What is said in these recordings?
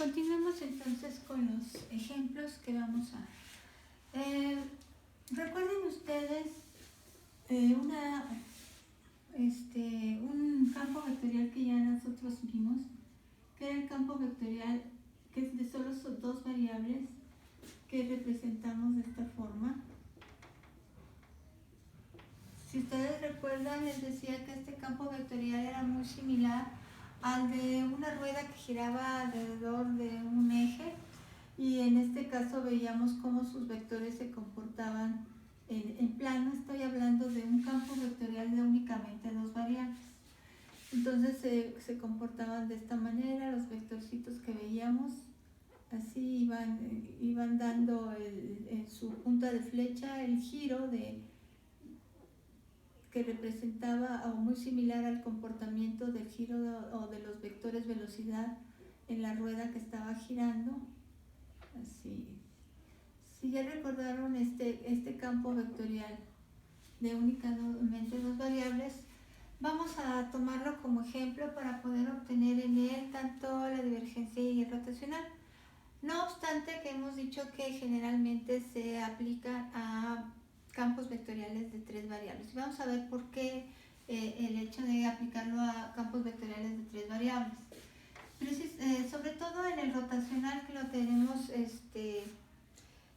Continuemos entonces con los ejemplos que vamos a... recuerden ustedes un campo vectorial que ya nosotros vimos, que era el campo vectorial que es de solo dos variables que representamos de esta forma. Si ustedes recuerdan, les decía que este campo vectorial era muy similar al de una rueda que giraba alrededor de un eje, y en este caso veíamos cómo sus vectores se comportaban en plano. Estoy hablando de un campo vectorial de únicamente dos variables. Entonces se comportaban de esta manera. Los vectorcitos que veíamos así iban dando en su punta de flecha el giro que representaba, o muy similar al comportamiento del giro o de los vectores velocidad en la rueda que estaba girando. Así. Si ya recordaron este campo vectorial de únicamente dos variables, vamos a tomarlo como ejemplo para poder obtener en él tanto la divergencia y el rotacional. No obstante, que hemos dicho que generalmente se aplica a campos vectoriales de tres variables. Y vamos a ver por qué el hecho de aplicarlo a campos vectoriales de tres variables. Sobre todo en el rotacional, que lo tenemos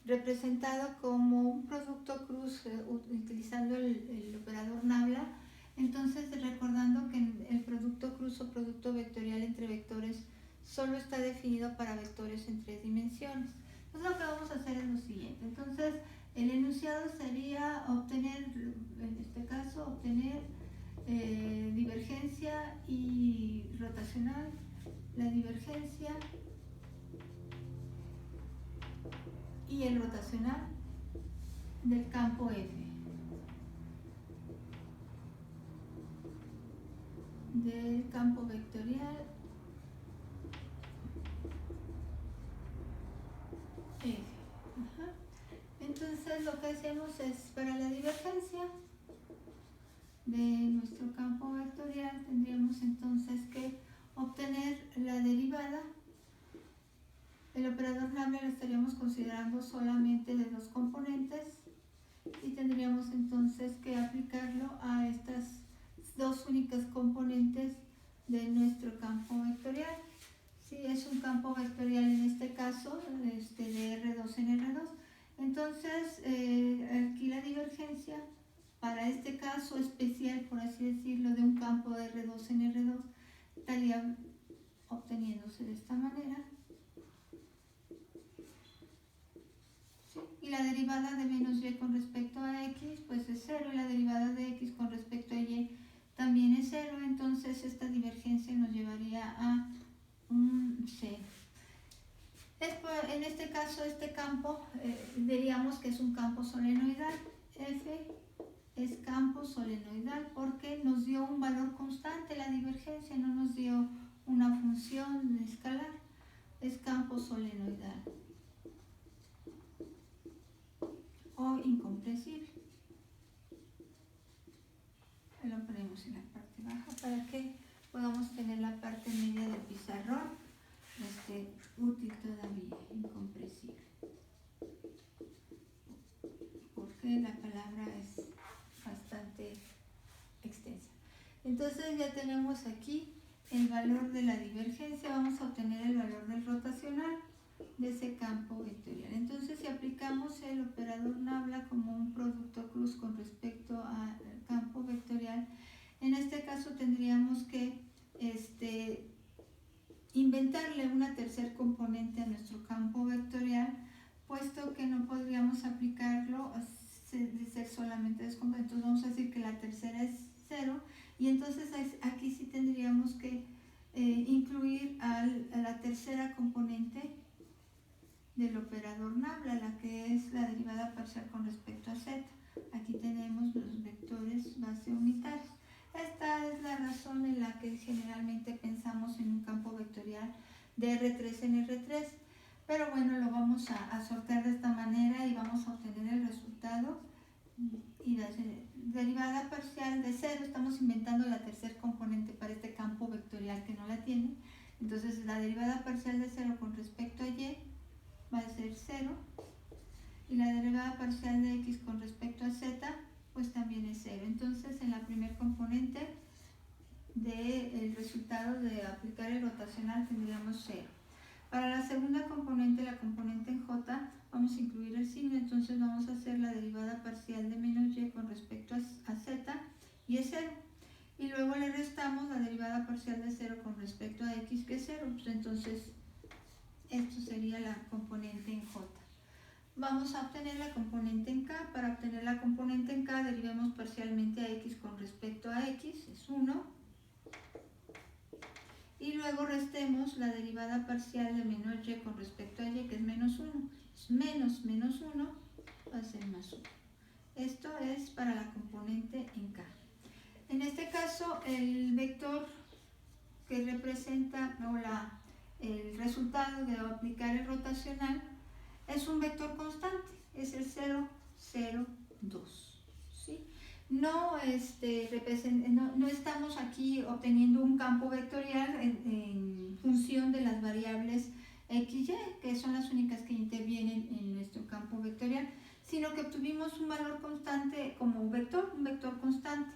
representado como un producto cruz utilizando el operador Nabla. Entonces, recordando que el producto cruz o producto vectorial entre vectores solo está definido para vectores en tres dimensiones. Entonces, lo que vamos a hacer es lo siguiente. Entonces, el enunciado sería obtener, en este caso, obtener divergencia y rotacional. La divergencia y el rotacional del campo F, del campo vectorial F. Entonces, lo que hacemos es, para la divergencia de nuestro campo vectorial, tendríamos entonces que obtener la derivada. El operador Nabla lo estaríamos considerando solamente de dos componentes, y tendríamos entonces que aplicarlo a estas dos únicas componentes de nuestro campo vectorial. Si es un campo vectorial, en este caso de R2 en R2, entonces aquí la divergencia para este caso especial, por así decirlo, de un campo de R2 en R2 estaría obteniéndose de esta manera. Y la derivada de menos y con respecto a x pues es 0, y la derivada de x con respecto a y también es 0. Entonces esta divergencia nos llevaría a un 0. En este caso, este campo diríamos que es un campo solenoidal. F es campo solenoidal porque nos dio un valor constante la divergencia, no nos dio una función escalar. Es campo solenoidal o incompresible. Lo ponemos en la parte baja para que podamos tener la parte media del pizarrón útil todavía, incompresible, porque la palabra es bastante extensa. Entonces ya tenemos aquí el valor de la divergencia. Vamos a obtener el valor del rotacional de ese campo vectorial. Entonces, si aplicamos el operador Nabla como un producto cruz con respecto al campo vectorial, en este caso tendríamos que inventarle una tercer componente a nuestro campo vectorial, puesto que no podríamos aplicarlo de ser solamente descompuesto. Entonces vamos a decir que la tercera es 0, y entonces aquí sí tendríamos que incluir a la tercera componente del operador Nabla, la que es la derivada parcial con respecto a z. Aquí tenemos los vectores base unitarios. Esta es la razón en la que generalmente pensamos en un campo vectorial de R3 en R3. Pero bueno, lo vamos a sortear de esta manera y vamos a obtener el resultado. Y la derivada parcial de 0, estamos inventando la tercer componente para este campo vectorial que no la tiene. Entonces la derivada parcial de 0 con respecto a y va a ser 0, y la derivada parcial de x con respecto a z pues también es 0. Entonces en la primer componente del resultado de aplicar el rotacional tendríamos 0. Para la segunda componente, la componente en j, vamos a incluir el signo, entonces vamos a hacer la derivada parcial de menos y con respecto a z, y es 0. Y luego le restamos la derivada parcial de 0 con respecto a x, que es 0. Pues entonces esto sería la componente en j. Vamos a obtener la componente en k. Para obtener la componente en k, derivemos parcialmente a x con respecto a x, es 1. Y luego restemos la derivada parcial de menos y con respecto a y, que es menos 1. Es menos 1 va a ser más 1. Esto es para la componente en k. En este caso, el vector que representa el resultado de aplicar el rotacional es un vector constante, es el 0, 0, 2. ¿Sí? No estamos aquí obteniendo un campo vectorial en función de las variables x y, que son las únicas que intervienen en nuestro campo vectorial, sino que obtuvimos un valor constante como un vector constante.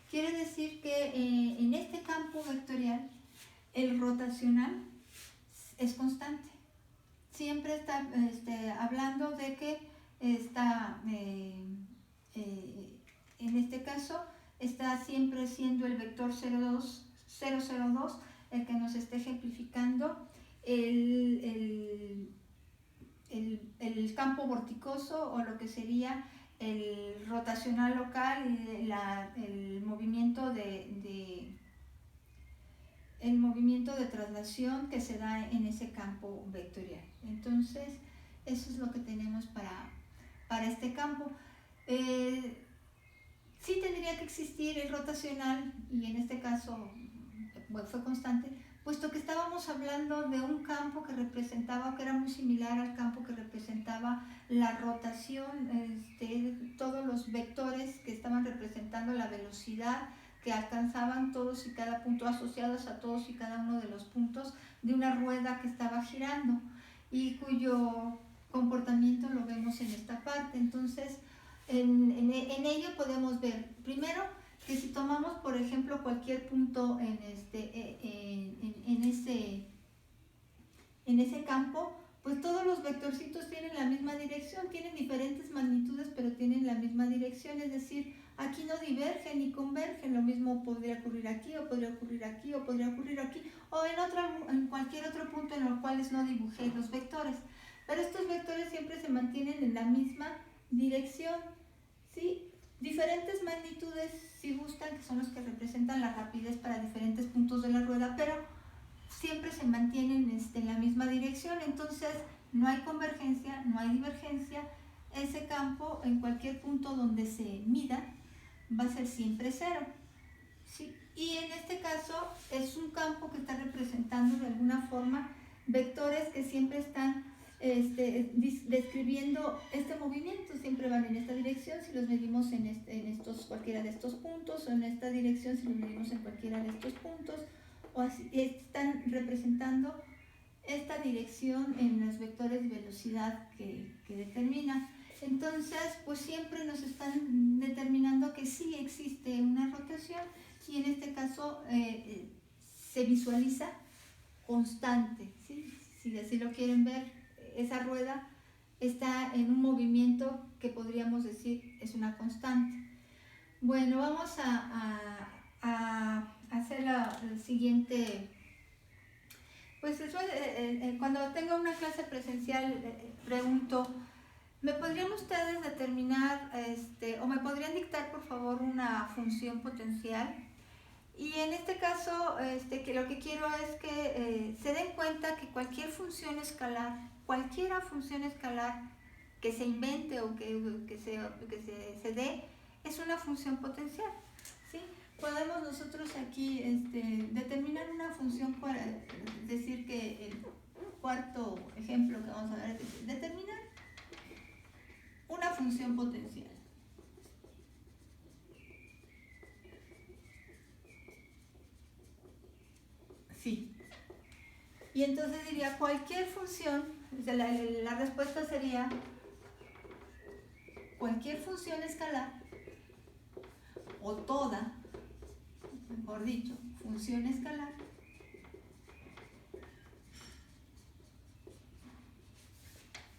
Quiere decir que en este campo vectorial el rotacional es constante. Siempre está hablando de que está, en este caso, está siempre siendo el vector 002 el que nos esté ejemplificando el campo vorticoso, o lo que sería el rotacional local y el movimiento de traslación que se da en ese campo vectorial. Entonces, eso es lo que tenemos para este campo. Sí tendría que existir el rotacional, y en este caso fue constante, puesto que estábamos hablando de un campo que representaba, que era muy similar al campo que representaba la rotación, todos los vectores que estaban representando la velocidad que alcanzaban todos y cada punto, asociados a todos y cada uno de los puntos de una rueda que estaba girando y cuyo comportamiento lo vemos en esta parte. Entonces, en ello podemos ver, primero, que si tomamos, por ejemplo, cualquier punto en ese campo, pues todos los vectorcitos tienen la misma dirección, tienen diferentes magnitudes, pero tienen la misma dirección, es decir, aquí no divergen ni convergen. Lo mismo podría ocurrir aquí, o podría ocurrir aquí, o podría ocurrir aquí, o en cualquier otro punto en los cuales no dibujé los vectores. Pero estos vectores siempre se mantienen en la misma dirección, ¿sí? Diferentes magnitudes, si gustan, que son los que representan la rapidez para diferentes puntos de la rueda, pero siempre se mantienen en la misma dirección. Entonces no hay convergencia, no hay divergencia. Ese campo, en cualquier punto donde se mida, va a ser siempre 0, ¿sí? Y en este caso es un campo que está representando de alguna forma vectores que siempre están describiendo este movimiento, siempre van en esta dirección si los medimos en cualquiera de estos puntos, o en esta dirección si los medimos en cualquiera de estos puntos, o así, están representando esta dirección en los vectores de velocidad que determinan. Entonces, pues siempre nos están determinando que sí existe una rotación, y en este caso se visualiza constante, ¿sí? Si así lo quieren ver, esa rueda está en un movimiento que podríamos decir es una constante. Bueno, vamos a hacer el siguiente. Pues cuando tenga una clase presencial, pregunto, ¿me podrían ustedes determinar o me podrían dictar por favor una función potencial? Y en este caso, que lo que quiero es que se den cuenta que cualquier función escalar, cualquiera función escalar que se invente o que se dé, es una función potencial, ¿sí? Podemos nosotros aquí determinar una función, para decir que el cuarto ejemplo que vamos a ver es determinar una función potencial. Sí. Y entonces diría cualquier función, la respuesta sería cualquier función escalar, o toda, mejor dicho, función escalar,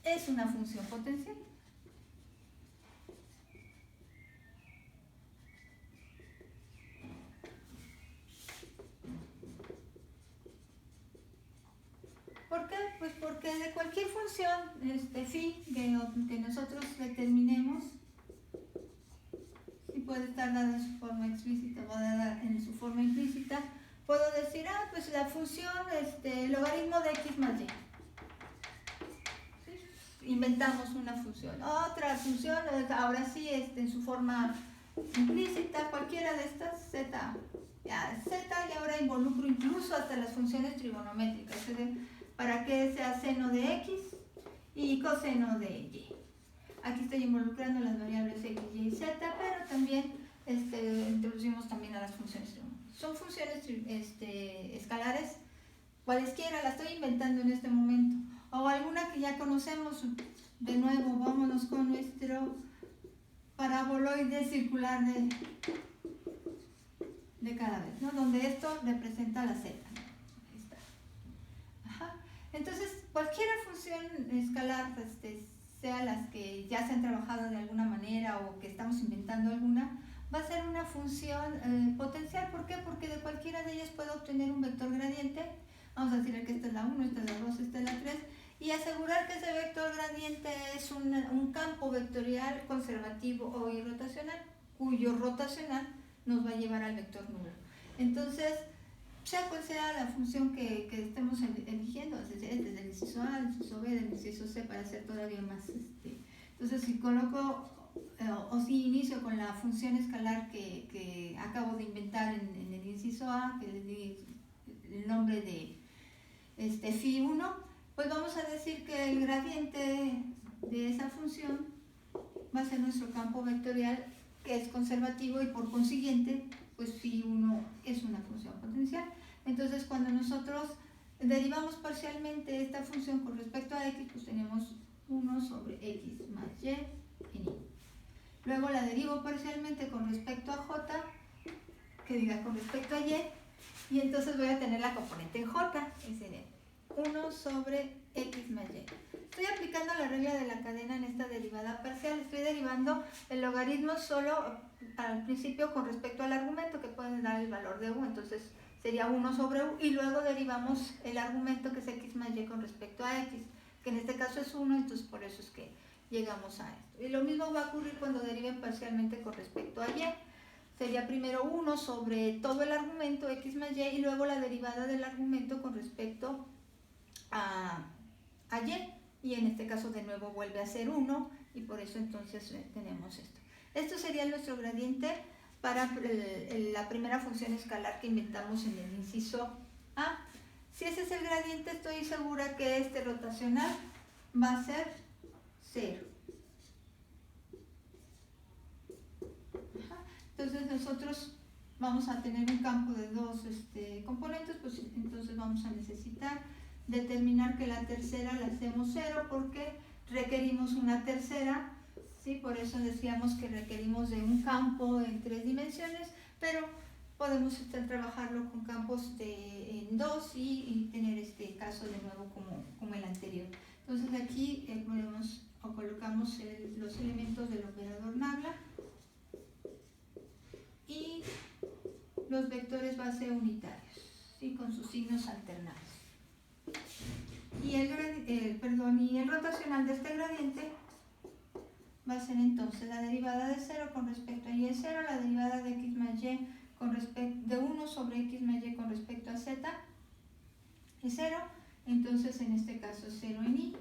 es una función potencial. ¿Por qué? Pues porque de cualquier función phi que nosotros determinemos, si puede estar dada en su forma explícita o dada en su forma implícita, puedo decir, pues la función logaritmo de x más y. ¿Sí? Inventamos una función. Otra función, ahora sí, en su forma implícita, cualquiera de estas, z, y ahora involucro incluso hasta las funciones trigonométricas, para que sea seno de x y coseno de y. Aquí estoy involucrando las variables x, y y z, pero también introducimos también a las funciones trigonométricas. Son funciones escalares, cualesquiera, las estoy inventando en este momento. O alguna que ya conocemos, de nuevo, vámonos con nuestro paraboloide circular de cada vez, ¿no? Donde esto representa la z. Ahí está. Ajá. Entonces, cualquier función escalar, sea las que ya se han trabajado de alguna manera o que estamos inventando alguna, va a ser una función potencial. ¿Por qué? Porque de cualquiera de ellas puedo obtener un vector gradiente. Vamos a decir que esta es la 1, esta es la 2, esta es la 3, y asegurar que ese vector gradiente es un campo vectorial conservativo o irrotacional, cuyo rotacional nos va a llevar al vector nulo. Entonces, sea cual sea la función que estemos eligiendo, desde el inciso A, el inciso B, el inciso C, para hacer todavía más. Entonces, si coloco o si inicio con la función escalar que acabo de inventar en el inciso A, que le di el nombre de phi 1, pues vamos a decir que el gradiente de esa función va a ser nuestro campo vectorial, que es conservativo, y por consiguiente, pues phi 1 es una función potencial. Entonces, cuando nosotros derivamos parcialmente esta función con respecto a x, pues tenemos 1 sobre x más y en y. Luego la derivo parcialmente con respecto a j, que diga con respecto a y entonces voy a tener la componente en j, es decir, 1 sobre x más y. Estoy aplicando la regla de la cadena en esta derivada parcial. Estoy derivando el logaritmo solo al principio con respecto al argumento, que puede dar el valor de u, entonces sería 1 sobre u, y luego derivamos el argumento, que es x más y, con respecto a x, que en este caso es 1, entonces por eso es que llegamos a esto. Y lo mismo va a ocurrir cuando deriven parcialmente con respecto a y. Sería primero 1 sobre todo el argumento x más y luego la derivada del argumento con respecto a y en este caso de nuevo vuelve a ser 1, y por eso entonces tenemos esto. Esto sería nuestro gradiente para la primera función escalar que inventamos en el inciso A. Si ese es el gradiente, estoy segura que este rotacional va a ser 0. Entonces nosotros vamos a tener un campo de dos componentes, pues entonces vamos a necesitar determinar que la tercera la hacemos 0, porque requerimos una tercera, ¿sí? Por eso decíamos que requerimos de un campo en 3 dimensiones, pero podemos trabajarlo con campos en 2 y tener este caso de nuevo como el anterior. Entonces aquí ponemos o colocamos los elementos del operador Nagla y los vectores base unitarios, ¿sí? Con sus signos alternados. Y el rotacional de este gradiente va a ser entonces la derivada de 0 con respecto a y es 0, la derivada de x más y de 1 sobre x más y con respecto a z es 0, entonces en este caso es 0 en y.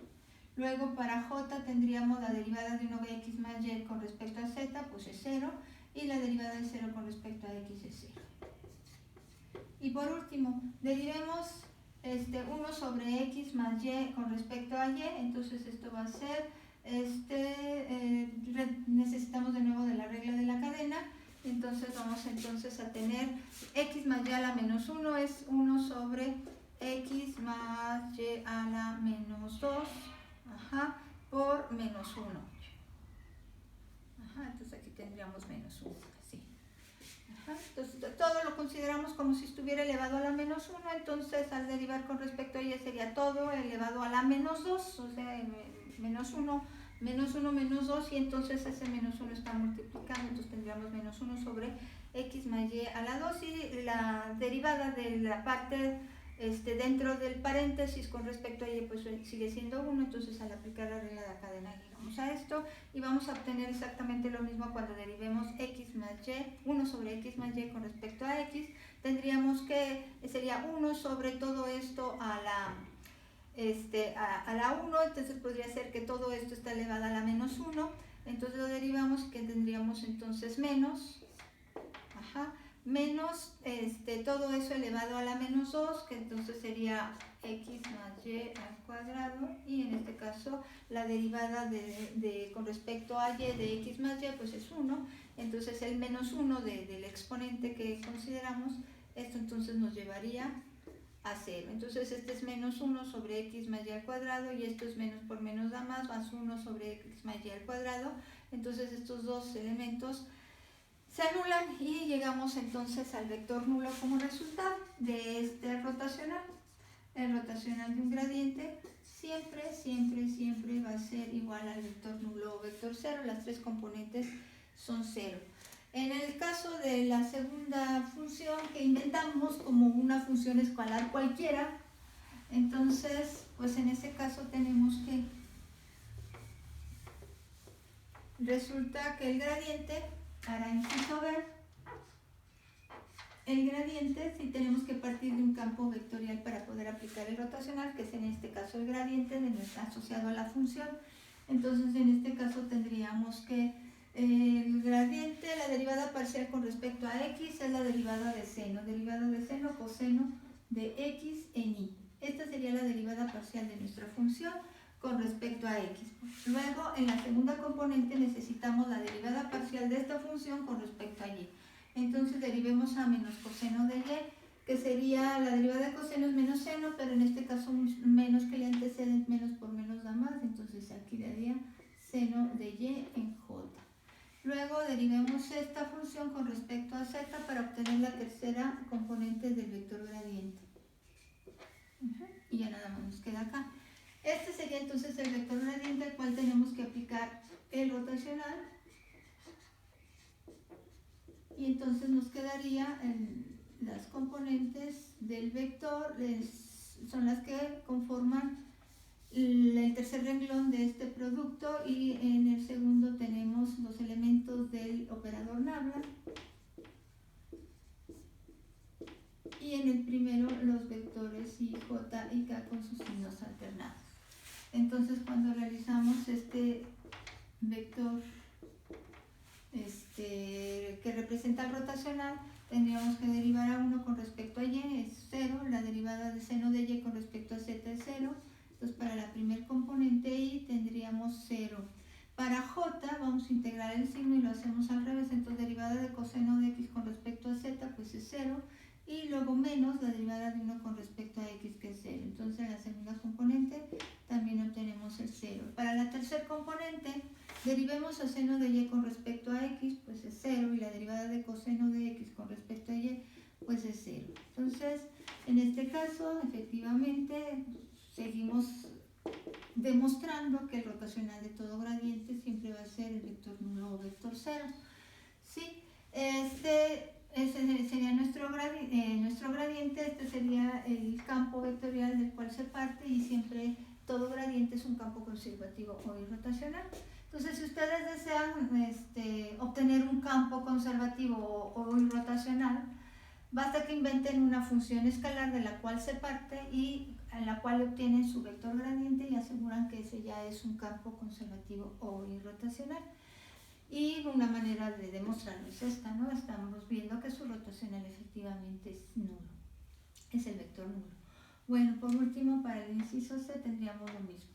Luego para j tendríamos la derivada de 1 de x más y con respecto a z, pues es 0, y la derivada de 0 con respecto a x es 0. Y por último, derivemos 1 sobre x más y con respecto a y, entonces esto va a ser, necesitamos de nuevo de la regla de la cadena, entonces vamos entonces a tener x más y a la menos 1 es 1 sobre x más y a la menos 2, por menos 1. Entonces aquí tendríamos menos 1, así. Entonces todo lo consideramos como si estuviera elevado a la menos 1, entonces al derivar con respecto a y sería todo elevado a la menos 2, o sea, menos 1, menos 2, y entonces ese menos 1 está multiplicando, entonces tendríamos menos 1 sobre x más y a la 2, y la derivada de la parte dentro del paréntesis con respecto a y pues sigue siendo 1, entonces al aplicar la regla de la cadena llegamos a esto y vamos a obtener exactamente lo mismo cuando derivemos x más y, 1 sobre x más y con respecto a x, tendríamos que, sería 1 sobre todo esto a la 1, entonces podría ser que todo esto está elevado a la menos 1, entonces lo derivamos, que tendríamos entonces menos, menos todo eso elevado a la menos 2, que entonces sería x más y al cuadrado, y en este caso la derivada con respecto a y de x más y pues es 1, entonces el menos 1 del exponente que consideramos, esto entonces nos llevaría a 0, entonces este es menos 1 sobre x más y al cuadrado, y esto es menos por menos da más 1 sobre x más y al cuadrado, entonces estos dos elementos se anulan y llegamos entonces al vector nulo como resultado de este rotacional. El rotacional de un gradiente siempre va a ser igual al vector nulo o vector 0, las tres componentes son 0. En el caso de la segunda función que inventamos como una función escalar cualquiera, entonces pues en ese caso tenemos que resulta que el gradiente, para inciso B, el gradiente sí tenemos que partir de un campo vectorial para poder aplicar el rotacional, que es en este caso el gradiente asociado a la función. Entonces en este caso tendríamos que el gradiente, la derivada parcial con respecto a x es la derivada de seno coseno de x en y. Esta sería la derivada parcial de nuestra función con respecto a x. Luego, en la segunda componente necesitamos la derivada parcial de esta función con respecto a y. Entonces derivemos a menos coseno de y, que sería la derivada de coseno es menos seno, pero en este caso menos que le antecede, menos por menos da más, entonces aquí daría seno de y en j. Luego derivemos esta función con respecto a z para obtener la tercera componente del vector gradiente. Y ya nada más nos queda acá. Este sería entonces el vector gradiente al cual tenemos que aplicar el rotacional. Y entonces nos quedaría las componentes del vector, son las que conforman el tercer renglón de este producto, y en el segundo tenemos los elementos del operador nabla, y en el primero los vectores i, j y k con sus signos alternados. Entonces cuando realizamos este vector que representa el rotacional, tendríamos que derivar a 1 con respecto a y, es 0, la derivada de seno de y con respecto a z es 0, entonces para la primer componente y tendríamos 0. Para j vamos a integrar el signo y lo hacemos al revés, entonces derivada de coseno de x con respecto a z pues es 0, y luego menos la derivada de 1 con respecto a x, que es 0. Entonces en la segunda componente también obtenemos el 0. Para la tercera componente, derivemos a seno de y con respecto a x, pues es 0, y la derivada de coseno de x con respecto a y, pues es 0. Entonces, en este caso, efectivamente, seguimos demostrando que el rotacional de todo gradiente siempre va a ser el vector nulo o vector 0. ¿Sí? Ese sería nuestro gradiente, este sería el campo vectorial del cual se parte, y siempre todo gradiente es un campo conservativo o irrotacional. Entonces, si ustedes desean obtener un campo conservativo o irrotacional, basta que inventen una función escalar de la cual se parte y en la cual obtienen su vector gradiente y aseguran que ese ya es un campo conservativo o irrotacional. Y una manera de demostrarlo es esta, ¿no? Estamos viendo que su rotacional efectivamente es nulo, es el vector nulo. Bueno, por último, para el inciso C tendríamos lo mismo.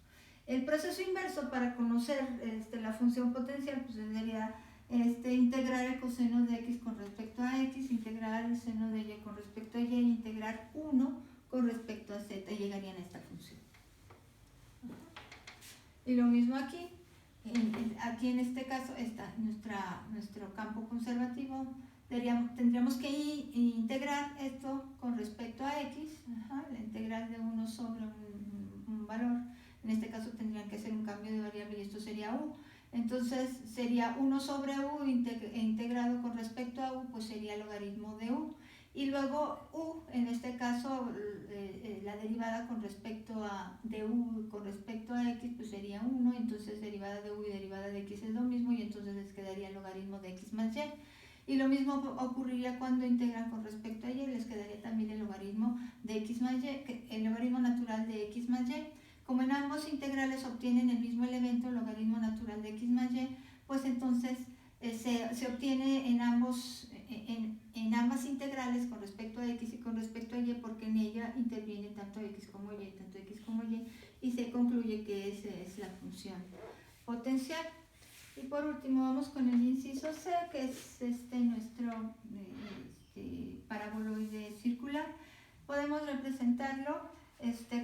El proceso inverso para conocer la función potencial, pues sería integrar el coseno de x con respecto a x, integrar el seno de y con respecto a y, integrar 1 con respecto a z y llegarían a esta función. Y lo mismo aquí. Aquí en este caso está nuestro campo conservativo. Tendríamos que integrar esto con respecto a x, la integral de 1 sobre un valor. En este caso tendrían que hacer un cambio de variable y esto sería u. Entonces sería 1 sobre u integrado con respecto a u, pues sería el logaritmo de u. Y luego u, en este caso, la derivada con respecto de u con respecto a x, pues sería 1, entonces derivada de u y derivada de x es lo mismo y entonces les quedaría el logaritmo de x más y. Y lo mismo ocurriría cuando integran con respecto a y, les quedaría también el logaritmo de x más y, el logaritmo natural de x más y. Como en ambos integrales obtienen el mismo elemento, el logaritmo natural de x más y, pues entonces se obtiene en ambas integrales con respecto a x y con respecto a y, porque en ella intervienen tanto x como y se concluye que esa es la función potencial. Y por último vamos con el inciso C, que es nuestro paraboloide circular. Podemos representarlo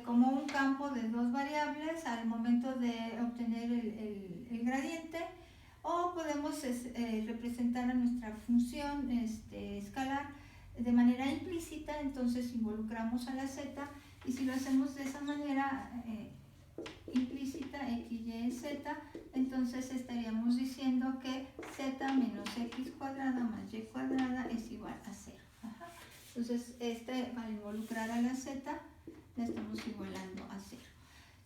como un campo de dos variables al momento de obtener el gradiente, o podemos representar a nuestra función escalar de manera implícita, entonces involucramos a la z, y si lo hacemos de esa manera implícita, x, y, z, entonces estaríamos diciendo que z menos x cuadrada más y cuadrada es igual a 0. Entonces al involucrar a la z la estamos igualando a 0.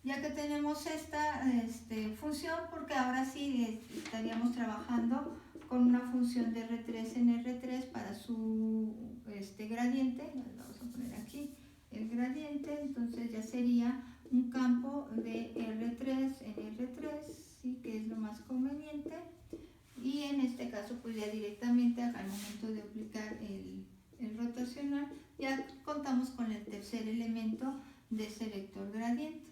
Ya que tenemos esta función, porque ahora sí estaríamos trabajando con una función de R3 en R3 para su gradiente. Vamos a poner aquí el gradiente, entonces ya sería un campo de R3 en R3, ¿sí? Que es lo más conveniente, y en este caso pues ya directamente al momento de aplicar el rotacional ya contamos con el tercer elemento de ese vector gradiente.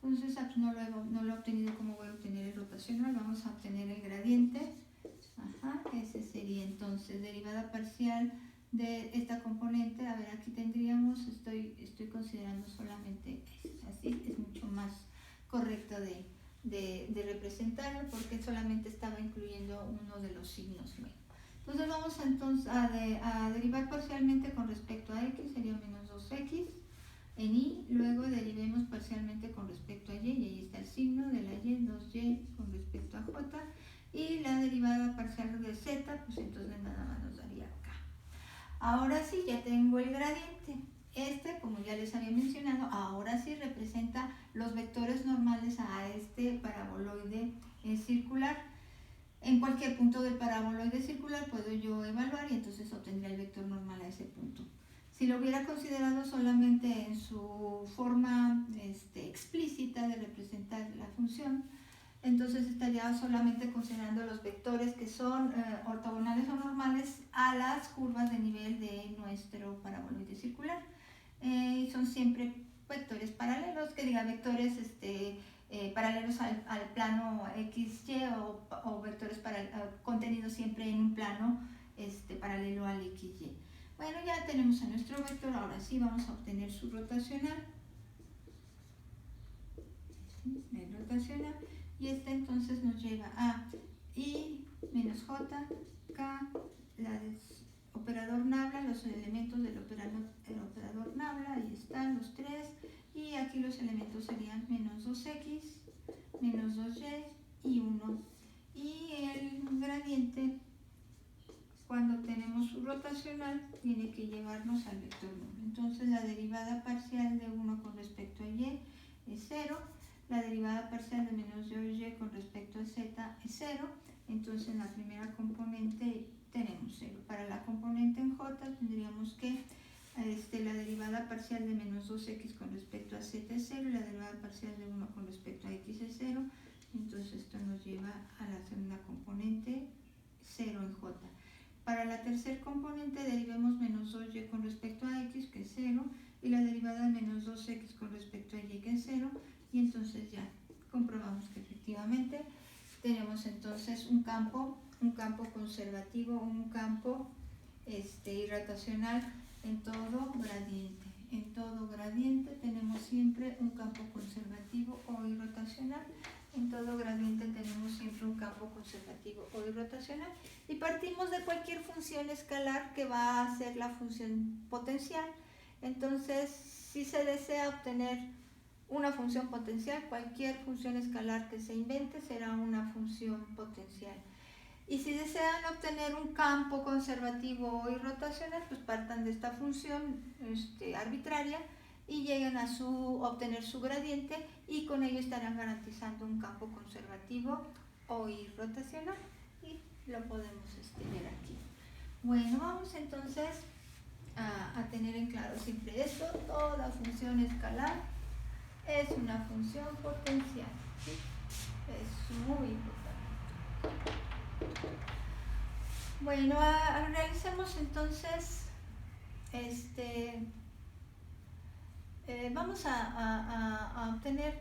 Entonces aquí no lo he obtenido como voy a obtener el rotacional, vamos a obtener el gradiente. Ese sería entonces derivada parcial de esta componente. A ver, aquí tendríamos, estoy considerando solamente así, es mucho más correcto de representarlo porque solamente estaba incluyendo uno de los signos. Entonces vamos entonces a derivar parcialmente con respecto a x, sería menos 2x en y, luego derivemos parcialmente con respecto a y ahí está el signo de la y, 2y con respecto a j, y la derivada parcial de z, pues entonces nada más nos daría acá. Ahora sí, ya tengo el gradiente. Como ya les había mencionado, ahora sí representa los vectores normales a este paraboloide circular. En cualquier punto del paraboloide circular puedo yo evaluar y entonces obtendría el vector normal a ese punto. Si lo hubiera considerado solamente en su forma explícita de representar la función, entonces estaría solamente considerando los vectores que son ortogonales o normales a las curvas de nivel de nuestro paraboloide circular. Son siempre vectores paralelos, que diga vectores paralelos al plano XY o vectores contenidos siempre en un plano paralelo al XY. Bueno, ya tenemos a nuestro vector, ahora sí vamos a obtener su rotacional. El rotacional, y entonces nos lleva a i menos j, k, operador nabla, los elementos del operador nabla, ahí están los tres, y aquí los elementos serían menos 2x, menos 2y y 1. Y el gradiente, cuando tenemos su rotacional, tiene que llevarnos al vector 1. Entonces la derivada parcial de 1 con respecto a y es 0, la derivada parcial de menos 2y con respecto a z es 0, entonces en la primera componente tenemos 0. Para la componente en j tendríamos que la derivada parcial de menos 2x con respecto a z es 0 y la derivada parcial de 1 con respecto a x es 0, entonces esto nos lleva a la segunda componente 0 en j. Para la tercera componente derivemos menos 2y con respecto a x, que es 0, y la derivada de menos 2x con respecto a y, que es 0, y entonces ya comprobamos que efectivamente tenemos entonces un campo conservativo, un campo irrotacional en todo gradiente. gradiente tenemos siempre un campo conservativo o irrotacional. En todo gradiente tenemos siempre un campo conservativo o irrotacional. Y partimos de cualquier función escalar que va a ser la función potencial. Entonces, si se desea obtener una función potencial, cualquier función escalar que se invente será una función potencial. Y si desean obtener un campo conservativo o irrotacional, pues partan de esta función arbitraria y lleguen a obtener su gradiente, y con ello estarán garantizando un campo conservativo o irrotacional, y lo podemos ver aquí. Bueno, vamos entonces a tener en claro siempre esto: toda función escalar es una función potencial, ¿sí? Es muy importante. Bueno, realicemos entonces vamos a obtener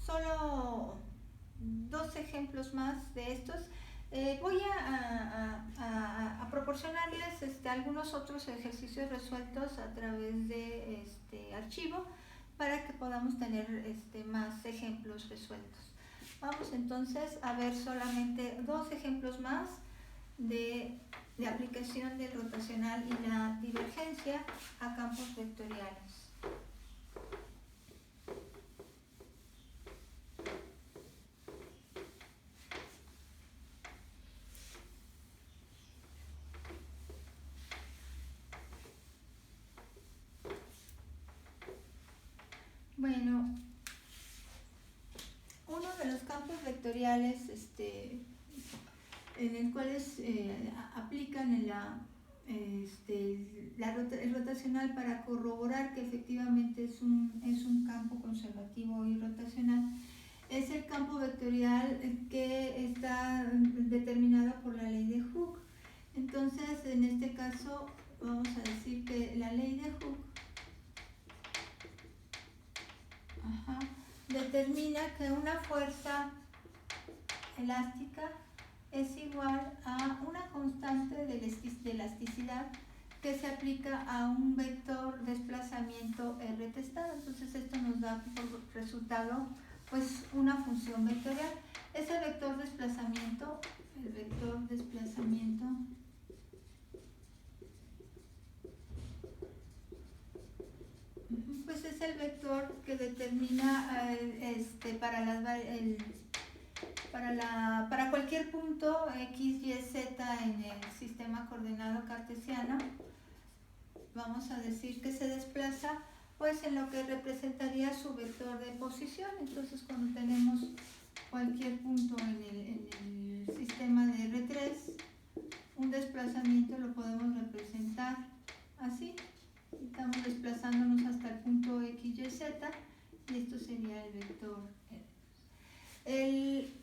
solo dos ejemplos más de estos. Voy a proporcionarles algunos otros ejercicios resueltos a través de este archivo para que podamos tener más ejemplos resueltos. Vamos entonces a ver solamente dos ejemplos más de aplicación del rotacional y la divergencia a campos vectoriales. Bueno, uno de los campos vectoriales en el cual aplican el rotacional para corroborar que efectivamente es un campo conservativo y rotacional, es el campo vectorial que está determinado por la ley de Hooke. Entonces, en este caso, vamos a decir que la ley de Hooke determina que una fuerza elástica es igual a una constante de elasticidad que se aplica a un vector desplazamiento R testado. Entonces esto nos da por resultado pues una función vectorial. Ese vector desplazamiento, pues es el vector que determina para cualquier punto x, y, z en el sistema coordenado cartesiano. Vamos a decir que se desplaza pues en lo que representaría su vector de posición. Entonces, cuando tenemos cualquier punto en el sistema de R3, un desplazamiento lo podemos representar así. Estamos desplazándonos hasta el punto x, y, z, y esto sería el vector. El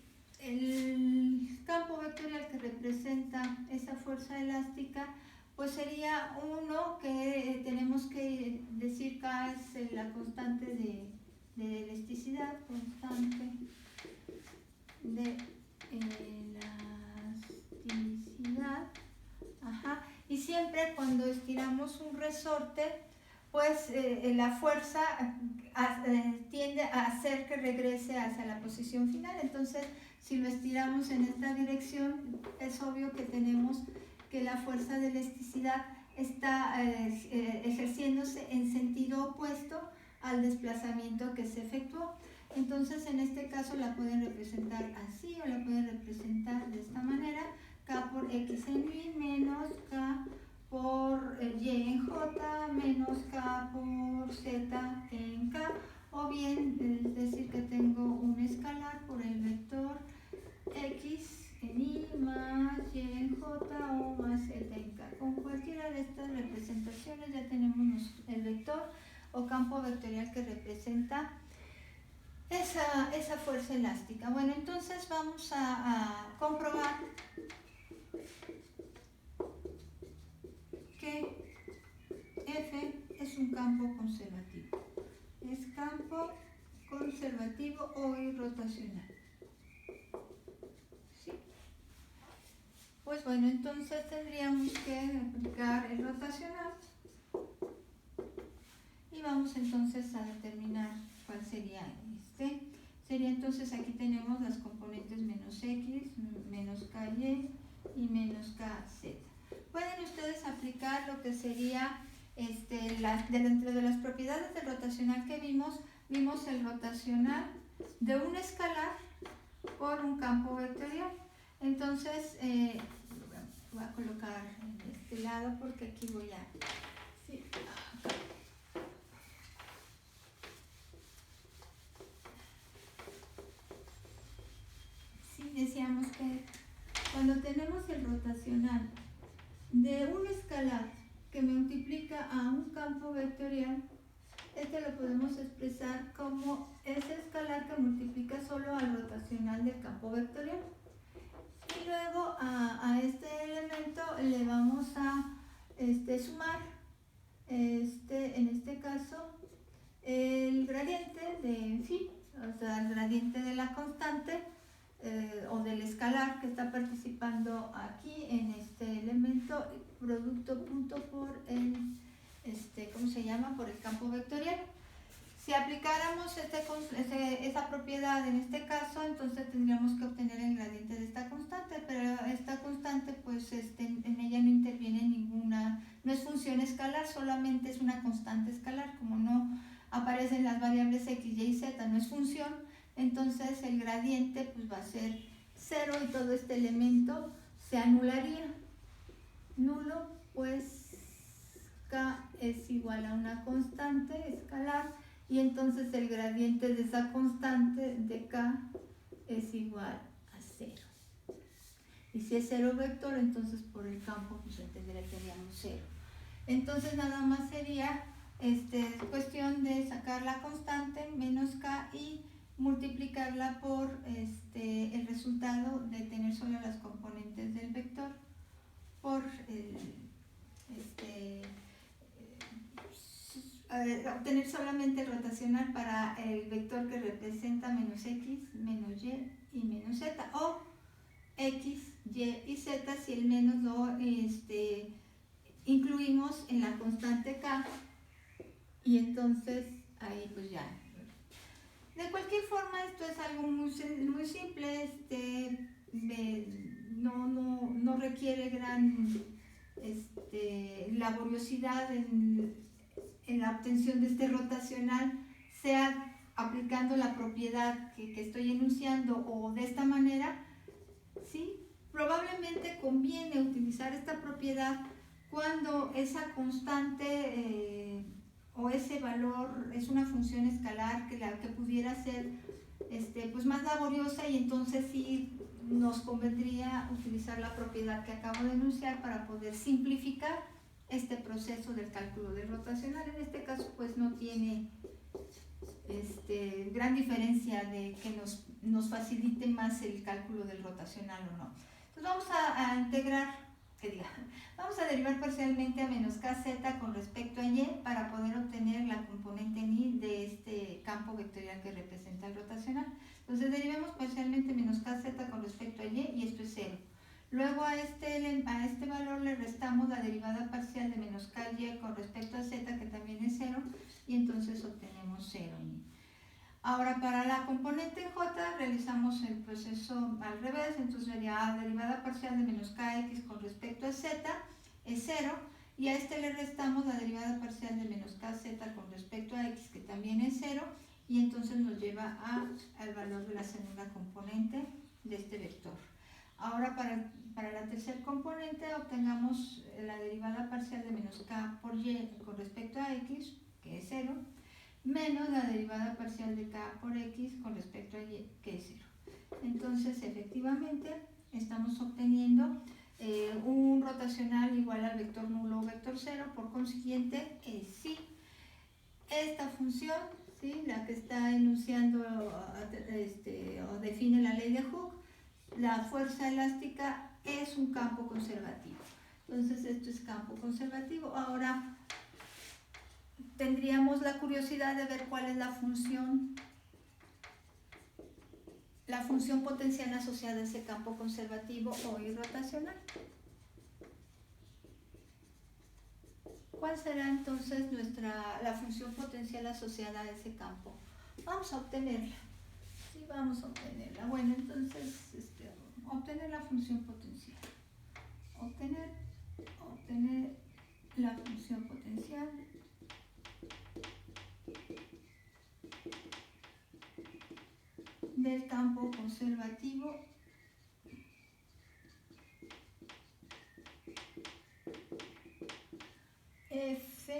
campo vectorial que representa esa fuerza elástica pues sería uno que tenemos que decir K es la constante de elasticidad, y siempre cuando estiramos un resorte pues la fuerza tiende a hacer que regrese hacia la posición final. Entonces, si lo estiramos en esta dirección, es obvio que tenemos que la fuerza de elasticidad está ejerciéndose en sentido opuesto al desplazamiento que se efectuó. Entonces, en este caso la pueden representar así o la pueden representar de esta manera: K por X en Y menos K por Y en J menos K por Z en K, o bien es decir que tengo un escalar por el vector X en Y más Y en J o más Z en K. Con cualquiera de estas representaciones ya tenemos el vector o campo vectorial que representa esa fuerza elástica. Bueno, entonces vamos a comprobar que F es un campo conservativo. Es campo conservativo o irrotacional. ¿Sí? Pues bueno, entonces tendríamos que aplicar el rotacional y vamos entonces a determinar cuál sería este. Sería entonces, aquí tenemos las componentes menos x, menos ky y menos kz. Pueden ustedes aplicar lo que sería dentro de las propiedades del rotacional que vimos el rotacional de un escalar por un campo vectorial. Entonces, voy a colocar en este lado porque aquí voy a... Sí, acá. Sí, decíamos que cuando tenemos el rotacional de un escalar que multiplica a un campo vectorial, lo podemos expresar como ese escalar que multiplica solo al rotacional del campo vectorial. Y luego a este elemento le vamos a sumar, en este caso, el gradiente de phi, o sea, el gradiente de la constante o del escalar que está participando aquí en este elemento, producto punto por el, ¿cómo se llama? Por el campo vectorial. Si aplicáramos esa propiedad en este caso, entonces tendríamos que obtener el gradiente de esta constante, pero esta constante, pues en ella no interviene ninguna, no es función escalar, solamente es una constante escalar, como no aparecen las variables x, y y z, no es función, entonces el gradiente pues va a ser 0 y todo este elemento se anularía. Nulo, pues k es igual a una constante escalar, y entonces el gradiente de esa constante de k es igual a 0. Y si es 0 vector, entonces por el campo pues tendríamos 0. Entonces nada más sería cuestión de sacar la constante menos k y multiplicarla por el resultado de tener solo las componentes del vector por obtener solamente el rotacional para el vector que representa menos x, menos y y menos z, o x, y y z si el menos lo incluimos en la constante k, y entonces ahí pues ya. De cualquier forma, esto es algo muy simple, no requiere gran laboriosidad en la obtención de este rotacional, sea aplicando la propiedad que estoy enunciando o de esta manera. ¿Sí? Probablemente conviene utilizar esta propiedad cuando esa constante o ese valor es una función escalar que pudiera ser pues más laboriosa, y entonces sí nos convendría utilizar la propiedad que acabo de enunciar para poder simplificar este proceso del cálculo del rotacional. En este caso pues no tiene gran diferencia de que nos facilite más el cálculo del rotacional o no. Entonces vamos a integrar, vamos a derivar parcialmente a menos kz con respecto a y para poder obtener la componente ni de este campo vectorial que representa el rotacional. Entonces derivemos parcialmente menos kz con respecto a y esto es 0. Luego a este valor le restamos la derivada parcial de menos ky con respecto a z, que también es 0, y entonces obtenemos 0. Ahora para la componente j realizamos el proceso al revés, entonces sería derivada parcial de menos kx con respecto a z es 0, y a le restamos la derivada parcial de menos kz con respecto a x, que también es 0, y entonces nos lleva al valor de la segunda componente de este vector. Ahora para la tercera componente obtengamos la derivada parcial de menos k por y con respecto a x, que es 0, menos la derivada parcial de k por x con respecto a y, que es 0. Entonces, efectivamente, estamos obteniendo un rotacional igual al vector nulo o vector 0. Por consiguiente, si esta función, ¿sí?, la que está enunciando o define la ley de Hooke, la fuerza elástica es un campo conservativo. Entonces, esto es campo conservativo. Ahora tendríamos la curiosidad de ver cuál es la función potencial asociada a ese campo conservativo o irrotacional. ¿cuál será entonces la función potencial asociada a ese campo? Vamos a obtenerla. Sí, vamos a obtenerla. Bueno, entonces, obtener la función potencial. Obtener la función potencial del campo conservativo F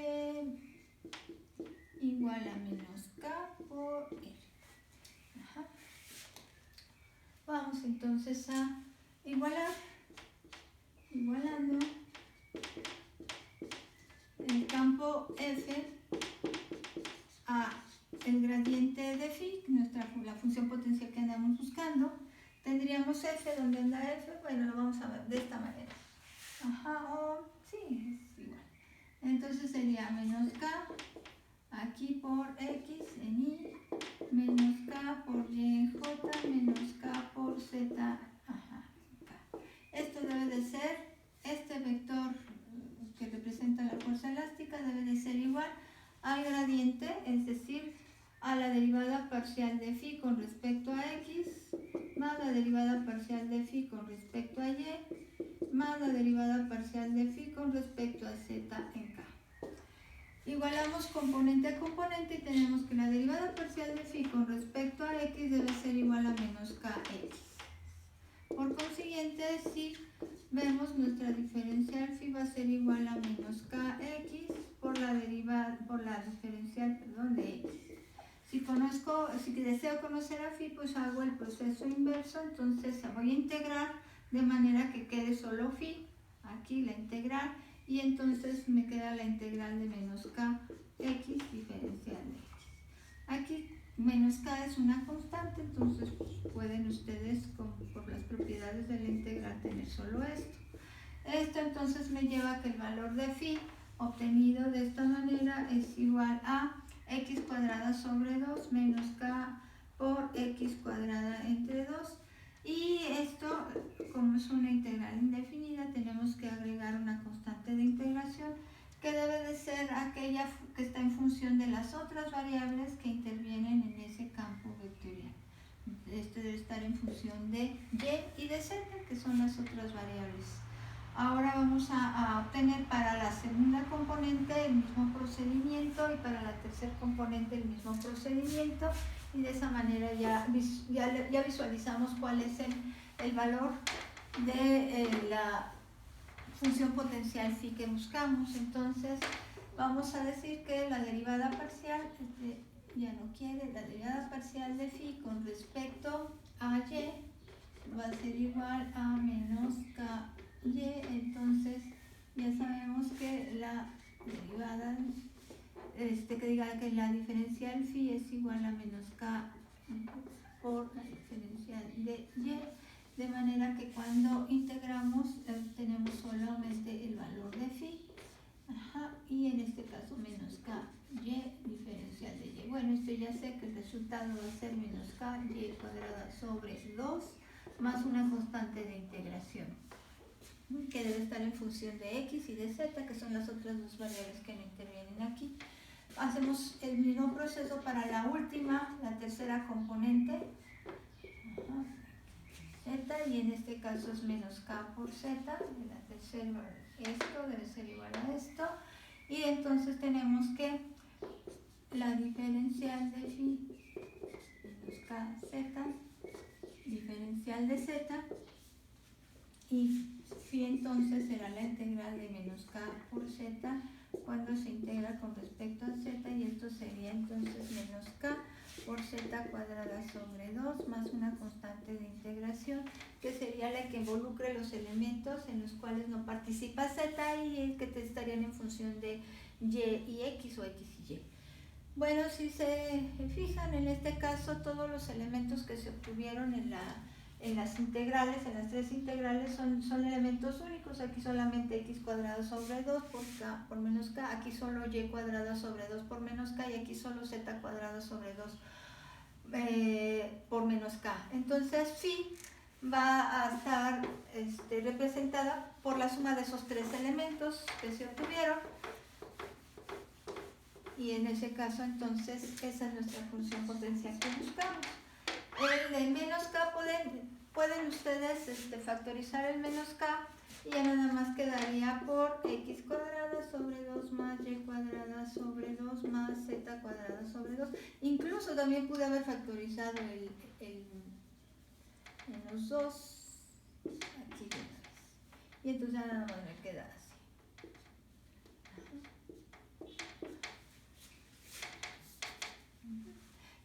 igual a menos K por R. Ajá. Vamos entonces a igualando el campo F a el gradiente de phi, la función potencial que andamos buscando. Tendríamos F, ¿dónde anda F? Bueno, lo vamos a ver de esta manera. Ajá, sí, es igual. Entonces sería menos K aquí por X en Y, menos K por Y en J, menos K por Z, ajá, K. Esto debe de ser, este vector que representa la fuerza elástica debe de ser igual al gradiente, es decir, a la derivada parcial de phi con respecto a X, más la derivada parcial de phi con respecto a Y, más la derivada parcial de phi con respecto a Z en K. Igualamos componente a componente y tenemos que la derivada parcial de phi con respecto a X debe ser igual a menos Kx. Por consiguiente, si vemos nuestra diferencial phi va a ser igual a menos Kx por la diferencial, de X. Si deseo conocer a phi, pues hago el proceso inverso, entonces voy a integrar de manera que quede solo phi, aquí la integral, y entonces me queda la integral de menos Kx diferencial de X. Aquí menos K es una constante, entonces pueden ustedes por las propiedades de la integral tener solo esto. Esto entonces me lleva a que el valor de phi obtenido de esta manera es igual a x cuadrada sobre 2 menos K por x cuadrada entre 2. Y esto, como es una integral indefinida, tenemos que agregar una constante de integración que debe de ser aquella que está en función de las otras variables que intervienen en ese campo vectorial. Este debe estar en función de y y de z, que son las otras variables. Ahora vamos a obtener para la segunda componente el mismo procedimiento y para la tercera componente el mismo procedimiento, y de esa manera ya visualizamos cuál es el valor de la función potencial phi que buscamos. Entonces vamos a decir que la derivada parcial, la derivada parcial de phi con respecto a y va a ser igual a menos Ky, entonces ya sabemos que la derivada, que diga que la diferencial phi es igual a menos K por la diferencial de y, de manera que cuando integramos tenemos solamente el valor de phi, y en este caso menos Ky diferencial de y. Bueno, esto ya sé que el resultado va a ser menos Ky cuadrada sobre 2 más una constante de integración que debe estar en función de x y de z, que son las otras dos variables que no intervienen aquí. Hacemos el mismo proceso para la última, la tercera componente, z, y en este caso es menos k por z, de la tercera, esto debe ser igual a esto, y entonces tenemos que la diferencial de phi menos kz, diferencial de z, y phi entonces será la integral de menos k por z cuando se integra con respecto a z, y esto sería entonces menos k por z cuadrada sobre 2 más una constante de integración que sería la que involucre los elementos en los cuales no participa z y que estarían en función de y y x o x y y. Bueno, si se fijan, en este caso todos los elementos que se obtuvieron en las integrales, en las tres integrales, son elementos únicos. Aquí solamente x cuadrado sobre 2 por k por menos k, aquí solo y cuadrado sobre 2 por menos k, y aquí solo z cuadrado sobre 2 por menos k. Entonces phi va a estar representada por la suma de esos tres elementos que se obtuvieron. Y en ese caso, entonces, esa es nuestra función potencial que buscamos. El de menos k pueden ustedes factorizar el menos k y ya nada más quedaría por x cuadrada sobre 2 más y cuadrada sobre 2 más z cuadrada sobre 2. Incluso también pude haber factorizado el menos 2 aquí de una vez. Y entonces ya nada más me queda así.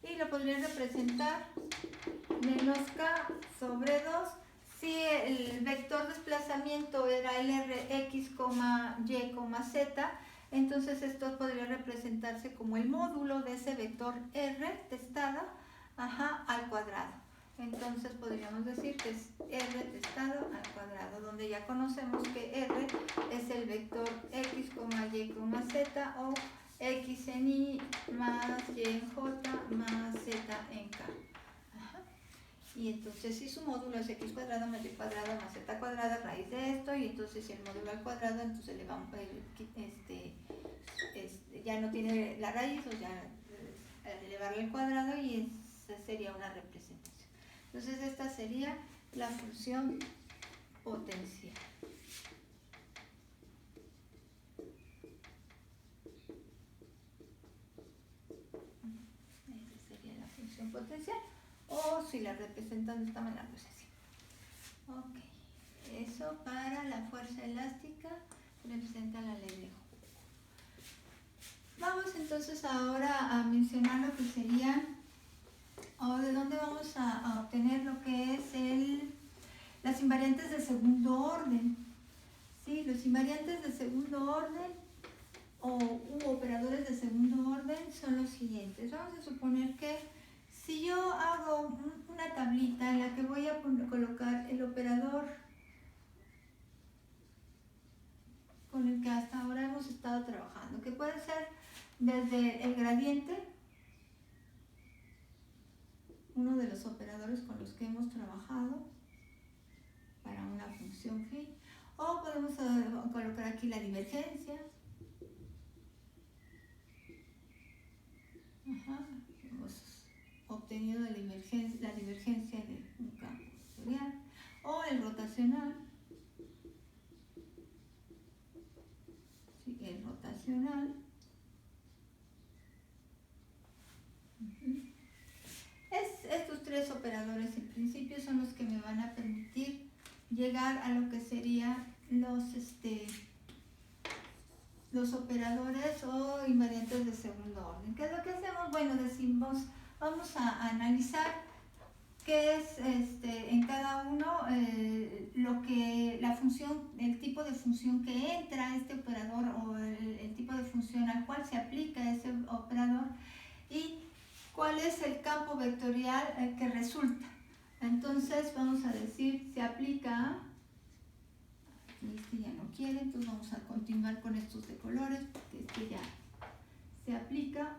Y lo podría representar menos k sobre 2. Si el vector desplazamiento era LRX, Y, Z, entonces esto podría representarse como el módulo de ese vector R testado al cuadrado. Entonces podríamos decir que es R testado al cuadrado, donde ya conocemos que R es el vector X, Y, Z o X en Y más Y en J más Z en K. Y entonces si su módulo es x cuadrado más y cuadrado más z cuadrada raíz de esto, y entonces si el módulo al cuadrado, entonces le vamos ya no tiene la raíz, o ya al elevarle al cuadrado, y esa sería una representación. Entonces esta sería la función potencial. Esa sería la función potencial. O si la representan de esta manera, pues así. Ok, eso para la fuerza elástica representa la ley de Hooke. Vamos entonces ahora a mencionar lo que sería, o de dónde vamos a obtener lo que es las invariantes de segundo orden. ¿Sí? Los invariantes de segundo orden u operadores de segundo orden son los siguientes. Vamos a suponer que si yo hago una tablita en la que voy a colocar el operador con el que hasta ahora hemos estado trabajando, que puede ser desde el gradiente, uno de los operadores con los que hemos trabajado para una función phi, o podemos colocar aquí la divergencia. Hemos obtenido la divergencia de un campo vectorial, o el rotacional. Sí, el rotacional. Estos tres operadores en principio son los que me van a permitir llegar a lo que serían los operadores o invariantes de segundo orden. ¿Qué es lo que hacemos? Bueno, decimos, vamos a analizar qué es en cada uno la función, el tipo de función que entra a este operador, o el tipo de función al cual se aplica ese operador, y cuál es el campo vectorial que resulta. Entonces vamos a decir, se aplica, y ya no quiere, entonces vamos a continuar con estos de colores, porque ya se aplica.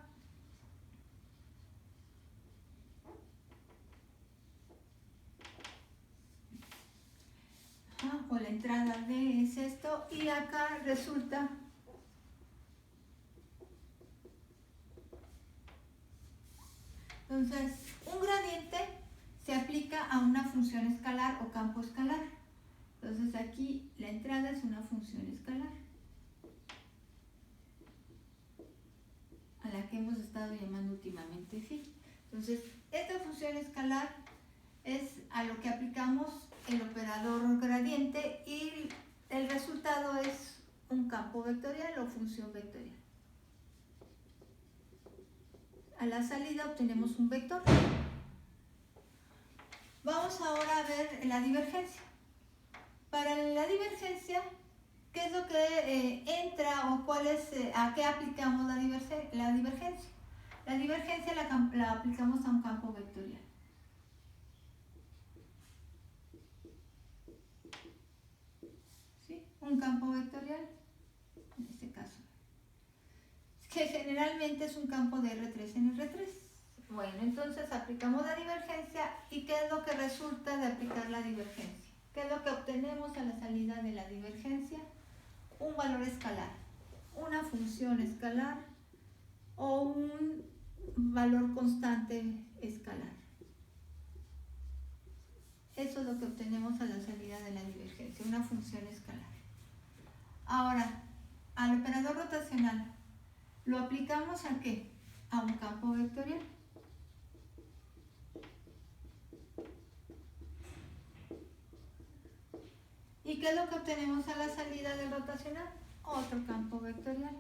O la entrada de es esto, y acá resulta entonces un gradiente se aplica a una función escalar o campo escalar. Entonces aquí la entrada es una función escalar a la que hemos estado llamando últimamente phi. Entonces esta función escalar es a lo que aplicamos el operador gradiente, y el resultado es un campo vectorial o función vectorial. A la salida obtenemos un vector. Vamos ahora a ver la divergencia. Para la divergencia, ¿qué es lo que entra, o a qué aplicamos la divergencia? La divergencia la aplicamos a un campo vectorial. ¿Sí? Un campo vectorial, en este caso, que generalmente es un campo de R3 en R3. Bueno, entonces aplicamos la divergencia, ¿y qué es lo que resulta de aplicar la divergencia? ¿Qué es lo que obtenemos a la salida de la divergencia? Un valor escalar, una función escalar o un valor constante escalar. Eso es lo que obtenemos a la salida de la divergencia, una función escalar. Ahora, al operador rotacional, ¿lo aplicamos a qué? A un campo vectorial. ¿Y qué es lo que obtenemos a la salida del rotacional? Otro campo vectorial.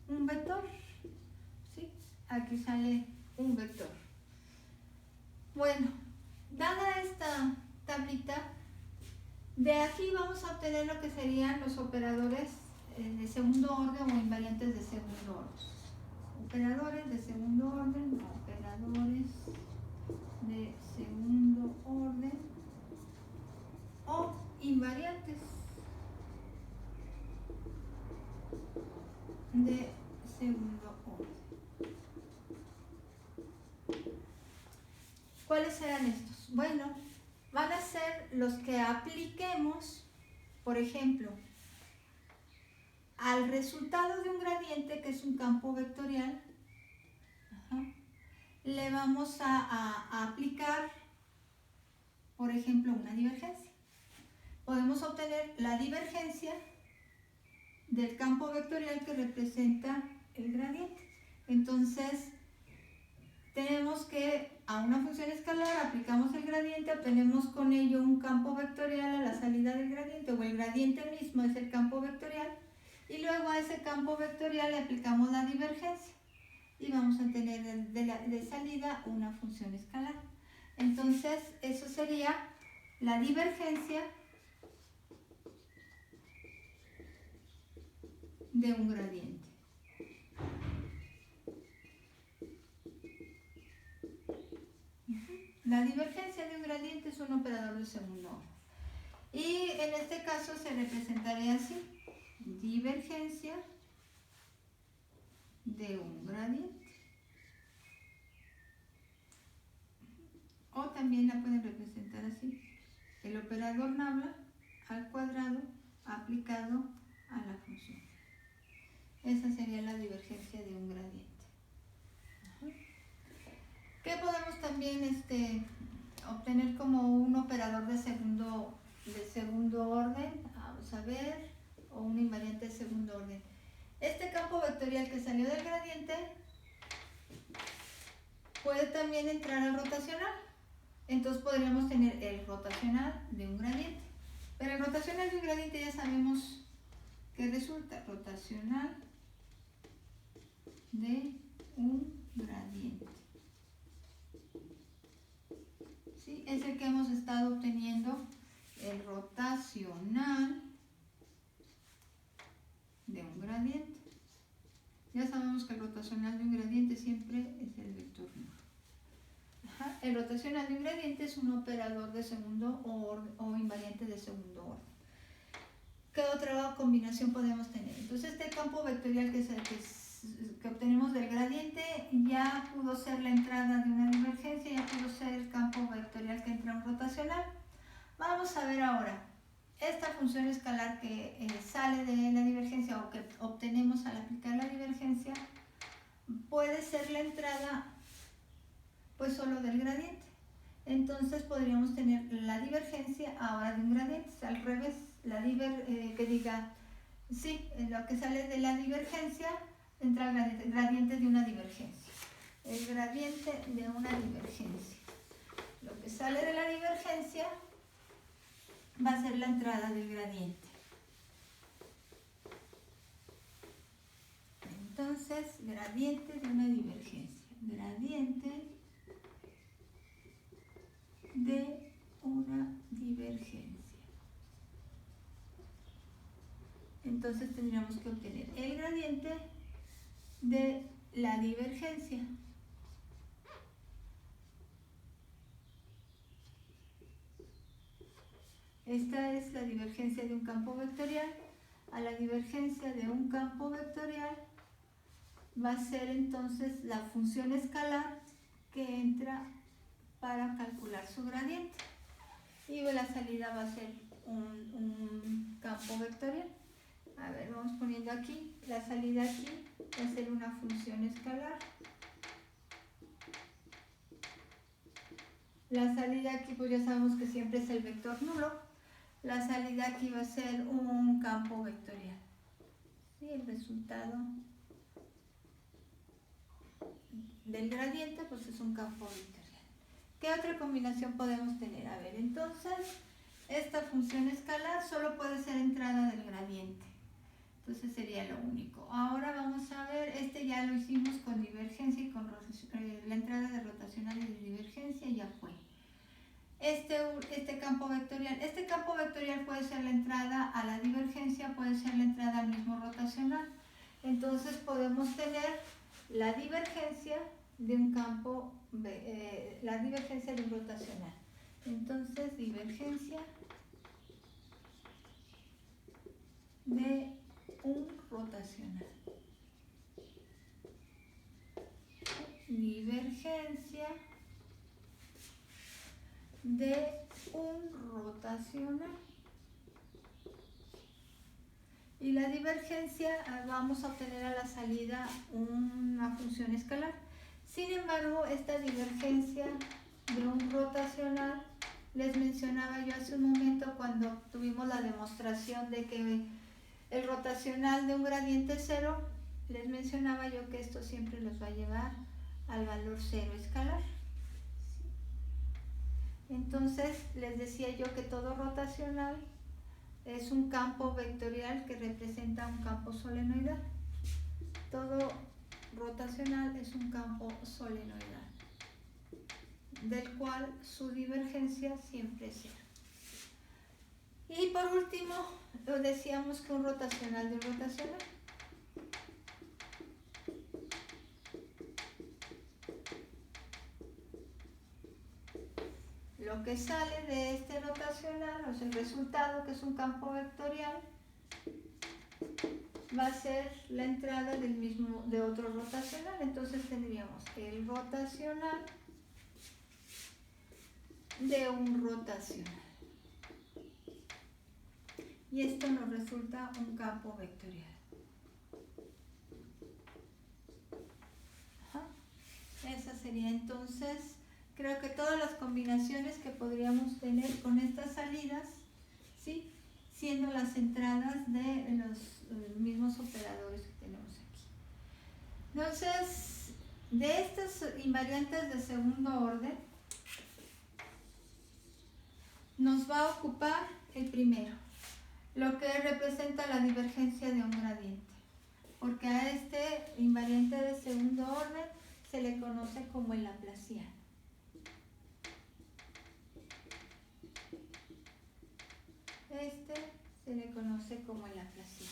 Un vector. ¿Sí? Aquí sale un vector. Bueno, dada esta tablita, de aquí vamos a obtener lo que serían los operadores de segundo orden o invariantes de segundo orden. Operadores de segundo orden, operadores de segundo orden o invariantes de segundo orden. ¿Cuáles serán estos? Bueno, van a ser los que apliquemos, por ejemplo, al resultado de un gradiente, que es un campo vectorial, le vamos a aplicar, por ejemplo, una divergencia. Podemos obtener la divergencia del campo vectorial que representa el gradiente. Entonces, tenemos que a una función escalar aplicamos el gradiente, obtenemos con ello un campo vectorial a la salida del gradiente, o el gradiente mismo es el campo vectorial, y luego a ese campo vectorial le aplicamos la divergencia y vamos a tener de salida una función escalar. Entonces, eso sería la divergencia de un gradiente. La divergencia de un gradiente es un operador de segundo orden. Y en este caso se representaría así: divergencia de un gradiente. O también la pueden representar así: el operador nabla al cuadrado aplicado a la función. Esa sería la divergencia de un gradiente. ¿Qué podemos también obtener como un operador de segundo orden? Vamos a ver, o un invariante de segundo orden. Este campo vectorial que salió del gradiente puede también entrar al rotacional. Entonces podríamos tener el rotacional de un gradiente. Pero el rotacional de un gradiente ya sabemos que resulta rotacional de un gradiente. ¿Sí? Es el que hemos estado obteniendo, el rotacional de un gradiente. Ya sabemos que el rotacional de un gradiente siempre es el vector nulo. El rotacional de un gradiente es un operador de segundo orden o invariante de segundo orden. ¿Qué otra combinación podemos tener? Entonces, este campo vectorial que obtenemos del gradiente ya pudo ser la entrada de una divergencia, ya pudo ser el campo vectorial que entra en un rotacional. Vamos a ver ahora esta función escalar que sale de la divergencia, o que obtenemos al aplicar la divergencia, puede ser la entrada pues solo del gradiente. Entonces podríamos tener la divergencia ahora de un gradiente, al revés, que diga, sí, lo que sale de la divergencia entra el gradiente de una divergencia. El gradiente de una divergencia. Lo que sale de la divergencia va a ser la entrada del gradiente. Entonces, gradiente de una divergencia. Gradiente de una divergencia. Entonces tendríamos que obtener el gradiente de la divergencia. Esta es la divergencia de un campo vectorial. A la divergencia de un campo vectorial va a ser entonces la función escalar que entra para calcular su gradiente. Y la salida va a ser un campo vectorial. A ver, vamos poniendo aquí, la salida aquí va a ser una función escalar. La salida aquí, pues ya sabemos que siempre es el vector nulo. La salida aquí va a ser un campo vectorial. ¿Sí? El resultado del gradiente, pues es un campo vectorial. ¿Qué otra combinación podemos tener? A ver, entonces, esta función escalar solo puede ser entrada del gradiente. Entonces sería lo único. Ahora vamos a ver, este ya lo hicimos con divergencia y con la entrada de rotacional y de divergencia, ya fue. Este campo vectorial puede ser la entrada a la divergencia, puede ser la entrada al mismo rotacional. Entonces podemos tener la divergencia de un campo, la divergencia de un rotacional. Entonces, divergencia de un rotacional. Divergencia de un rotacional. Y la divergencia vamos a obtener a la salida una función escalar. Sin embargo, esta divergencia de un rotacional, les mencionaba yo hace un momento cuando tuvimos la demostración de que el rotacional de un gradiente cero, les mencionaba yo que esto siempre nos va a llevar al valor cero escalar. Entonces, les decía yo que todo rotacional es un campo vectorial que representa un campo solenoidal. Todo rotacional es un campo solenoidal, del cual su divergencia siempre es cero. Y por último, decíamos que un rotacional de un rotacional. Lo que sale de este rotacional, o sea, el resultado, que es un campo vectorial, va a ser la entrada de otro rotacional. Entonces tendríamos el rotacional de un rotacional. Y esto nos resulta un campo vectorial. Ajá. Esa sería entonces, creo que todas las combinaciones que podríamos tener con estas salidas, ¿sí? Siendo las entradas de los mismos operadores que tenemos aquí. Entonces, de estas invariantes de segundo orden, nos va a ocupar el primero, lo que representa la divergencia de un gradiente, porque a este invariante de segundo orden se le conoce como el laplaciano. Este se le conoce como el laplaciano.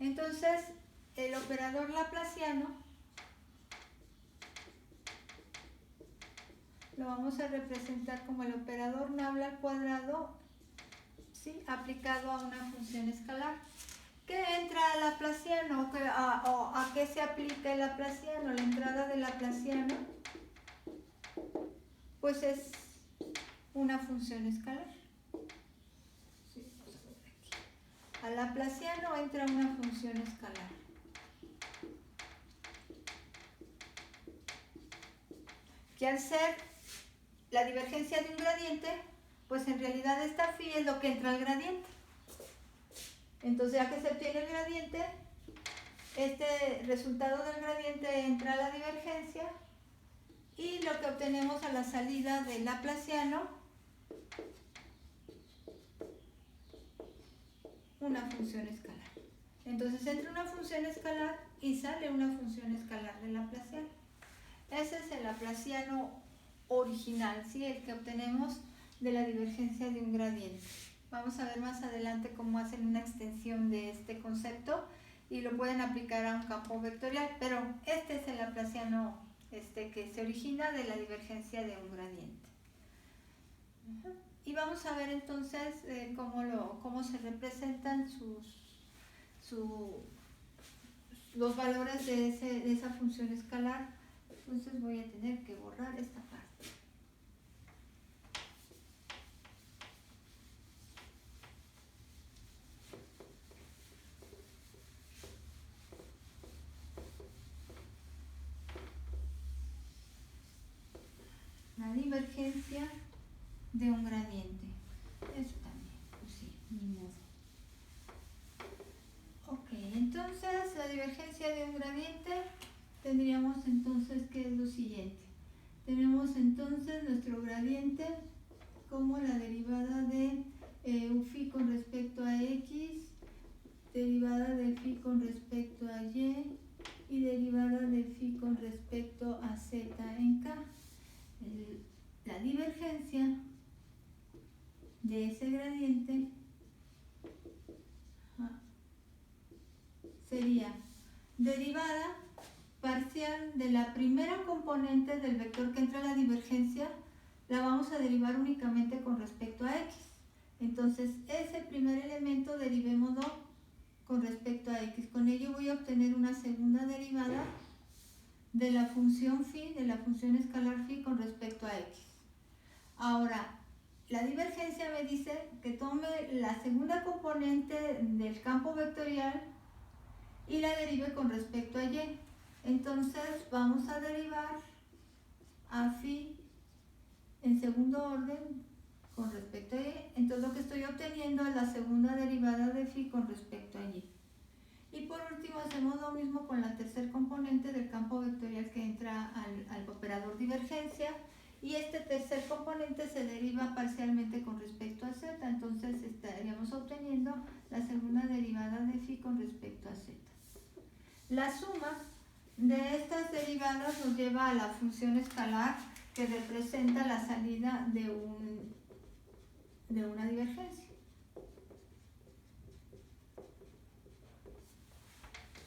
Entonces, el operador laplaciano lo vamos a representar como el operador nabla al cuadrado, ¿sí? Aplicado a una función escalar. ¿Qué entra al laplaciano? ¿A qué se aplica el laplaciano? La entrada del laplaciano, pues es una función escalar. Sí, vamos a ver aquí. Al laplaciano entra una función escalar. Que al ser la divergencia de un gradiente, pues en realidad esta phi es lo que entra al gradiente. Entonces, ya que se obtiene el gradiente, este resultado del gradiente entra a la divergencia y lo que obtenemos a la salida del laplaciano, una función escalar. Entonces entra una función escalar y sale una función escalar del laplaciano. Ese es el laplaciano original, ¿sí? El que obtenemos de la divergencia de un gradiente. Vamos a ver más adelante cómo hacen una extensión de este concepto y lo pueden aplicar a un campo vectorial, pero este es el laplaciano que se origina de la divergencia de un gradiente. Y vamos a ver entonces cómo se representan los valores de esa función escalar. Entonces voy a tener que borrar esta parte. la divergencia de un gradiente. Eso también, pues sí, ni modo. Ok, entonces la divergencia de un gradiente tendríamos entonces que es lo siguiente. Tenemos entonces nuestro gradiente como la derivada de phi con respecto a x, derivada de phi con respecto a y derivada de phi con respecto a z en k. La divergencia de ese gradiente sería derivada parcial de la primera componente del vector que entra a la divergencia, la vamos a derivar únicamente con respecto a x. Entonces, ese primer elemento derivémoslo con respecto a x. Con ello voy a obtener una segunda derivada de la función phi, de la función escalar phi con respecto a x. Ahora, la divergencia me dice que tome la segunda componente del campo vectorial y la derive con respecto a y. Entonces vamos a derivar a phi en segundo orden con respecto a y. Entonces lo que estoy obteniendo es la segunda derivada de phi con respecto a y. Y por último hacemos lo mismo con la tercer componente del campo vectorial que entra al operador divergencia. Y este tercer componente se deriva parcialmente con respecto a z. Entonces estaríamos obteniendo la segunda derivada de phi con respecto a z. La suma de estas derivadas nos lleva a la función escalar que representa la salida de una divergencia.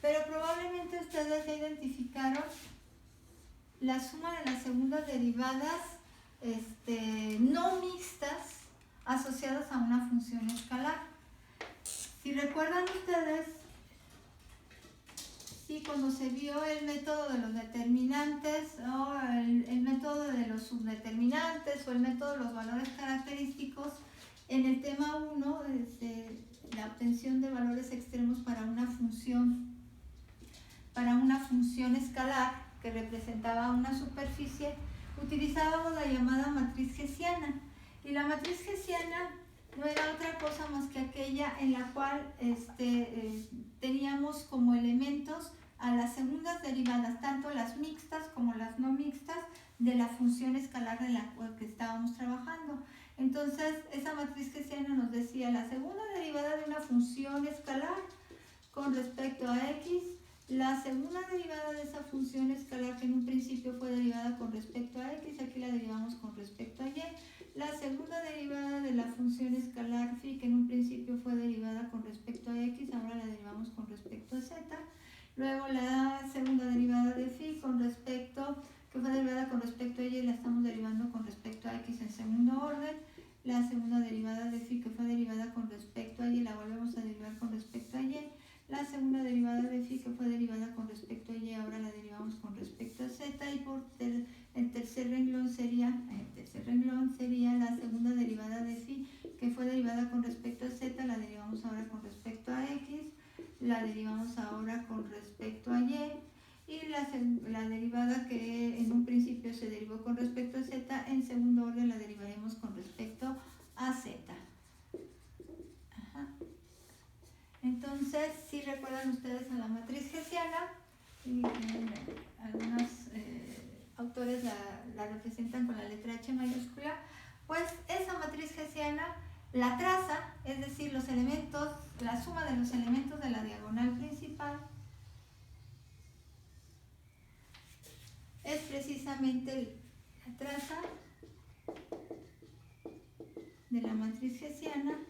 Pero probablemente ustedes ya identificaron la suma de las segundas derivadas no mixtas asociadas a una función escalar. Si recuerdan ustedes, sí, cuando se vio el método de los determinantes o el método de los subdeterminantes o el método de los valores característicos, en el tema 1, la obtención de valores extremos para una función escalar que representaba una superficie, utilizábamos la llamada matriz hessiana. Y la matriz hessiana no era otra cosa más que aquella en la cual teníamos como elementos a las segundas derivadas, tanto las mixtas como las no mixtas, de la función escalar de la cual que estábamos trabajando. Entonces, esa matriz hessiana nos decía la segunda derivada de una función escalar con respecto a x, la segunda derivada de esa función escalar que en un principio fue derivada con respecto a x, aquí la derivamos con respecto a y, la segunda derivada de la función escalar phi que en un principio fue derivada con respecto a x, ahora la derivamos con respecto a z, luego la segunda derivada de phi que fue derivada con respecto a y, la estamos derivando con respecto a x en segundo orden, la segunda derivada de phi que fue derivada con respecto a y, la volvemos a derivar con respecto a y, la segunda derivada de phi que fue derivada con respecto a y, ahora la derivamos con respecto a z, y por el tercer renglón sería la segunda derivada de phi que fue derivada con respecto a z, la derivamos ahora con respecto a x, la derivamos ahora con respecto a y la derivada que en un principio se derivó con respecto a z, en segundo orden la derivaremos con respecto a z. Ajá. Entonces, si recuerdan ustedes a la matriz hessiana, y algunos autores la representan con la letra H mayúscula, pues esa matriz hessiana la traza, es decir, los elementos, la suma de los elementos de la diagonal principal es precisamente la traza de la matriz hessiana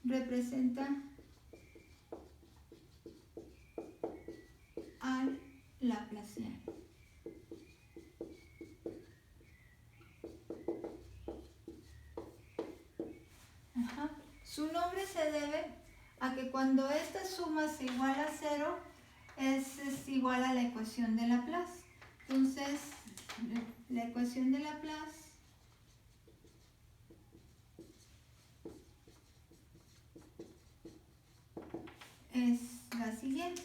representa al laplaciano. Ajá. Su nombre se debe a que cuando esta suma es igual a 0, es igual a la ecuación de Laplace. Entonces, la ecuación de Laplace es la siguiente.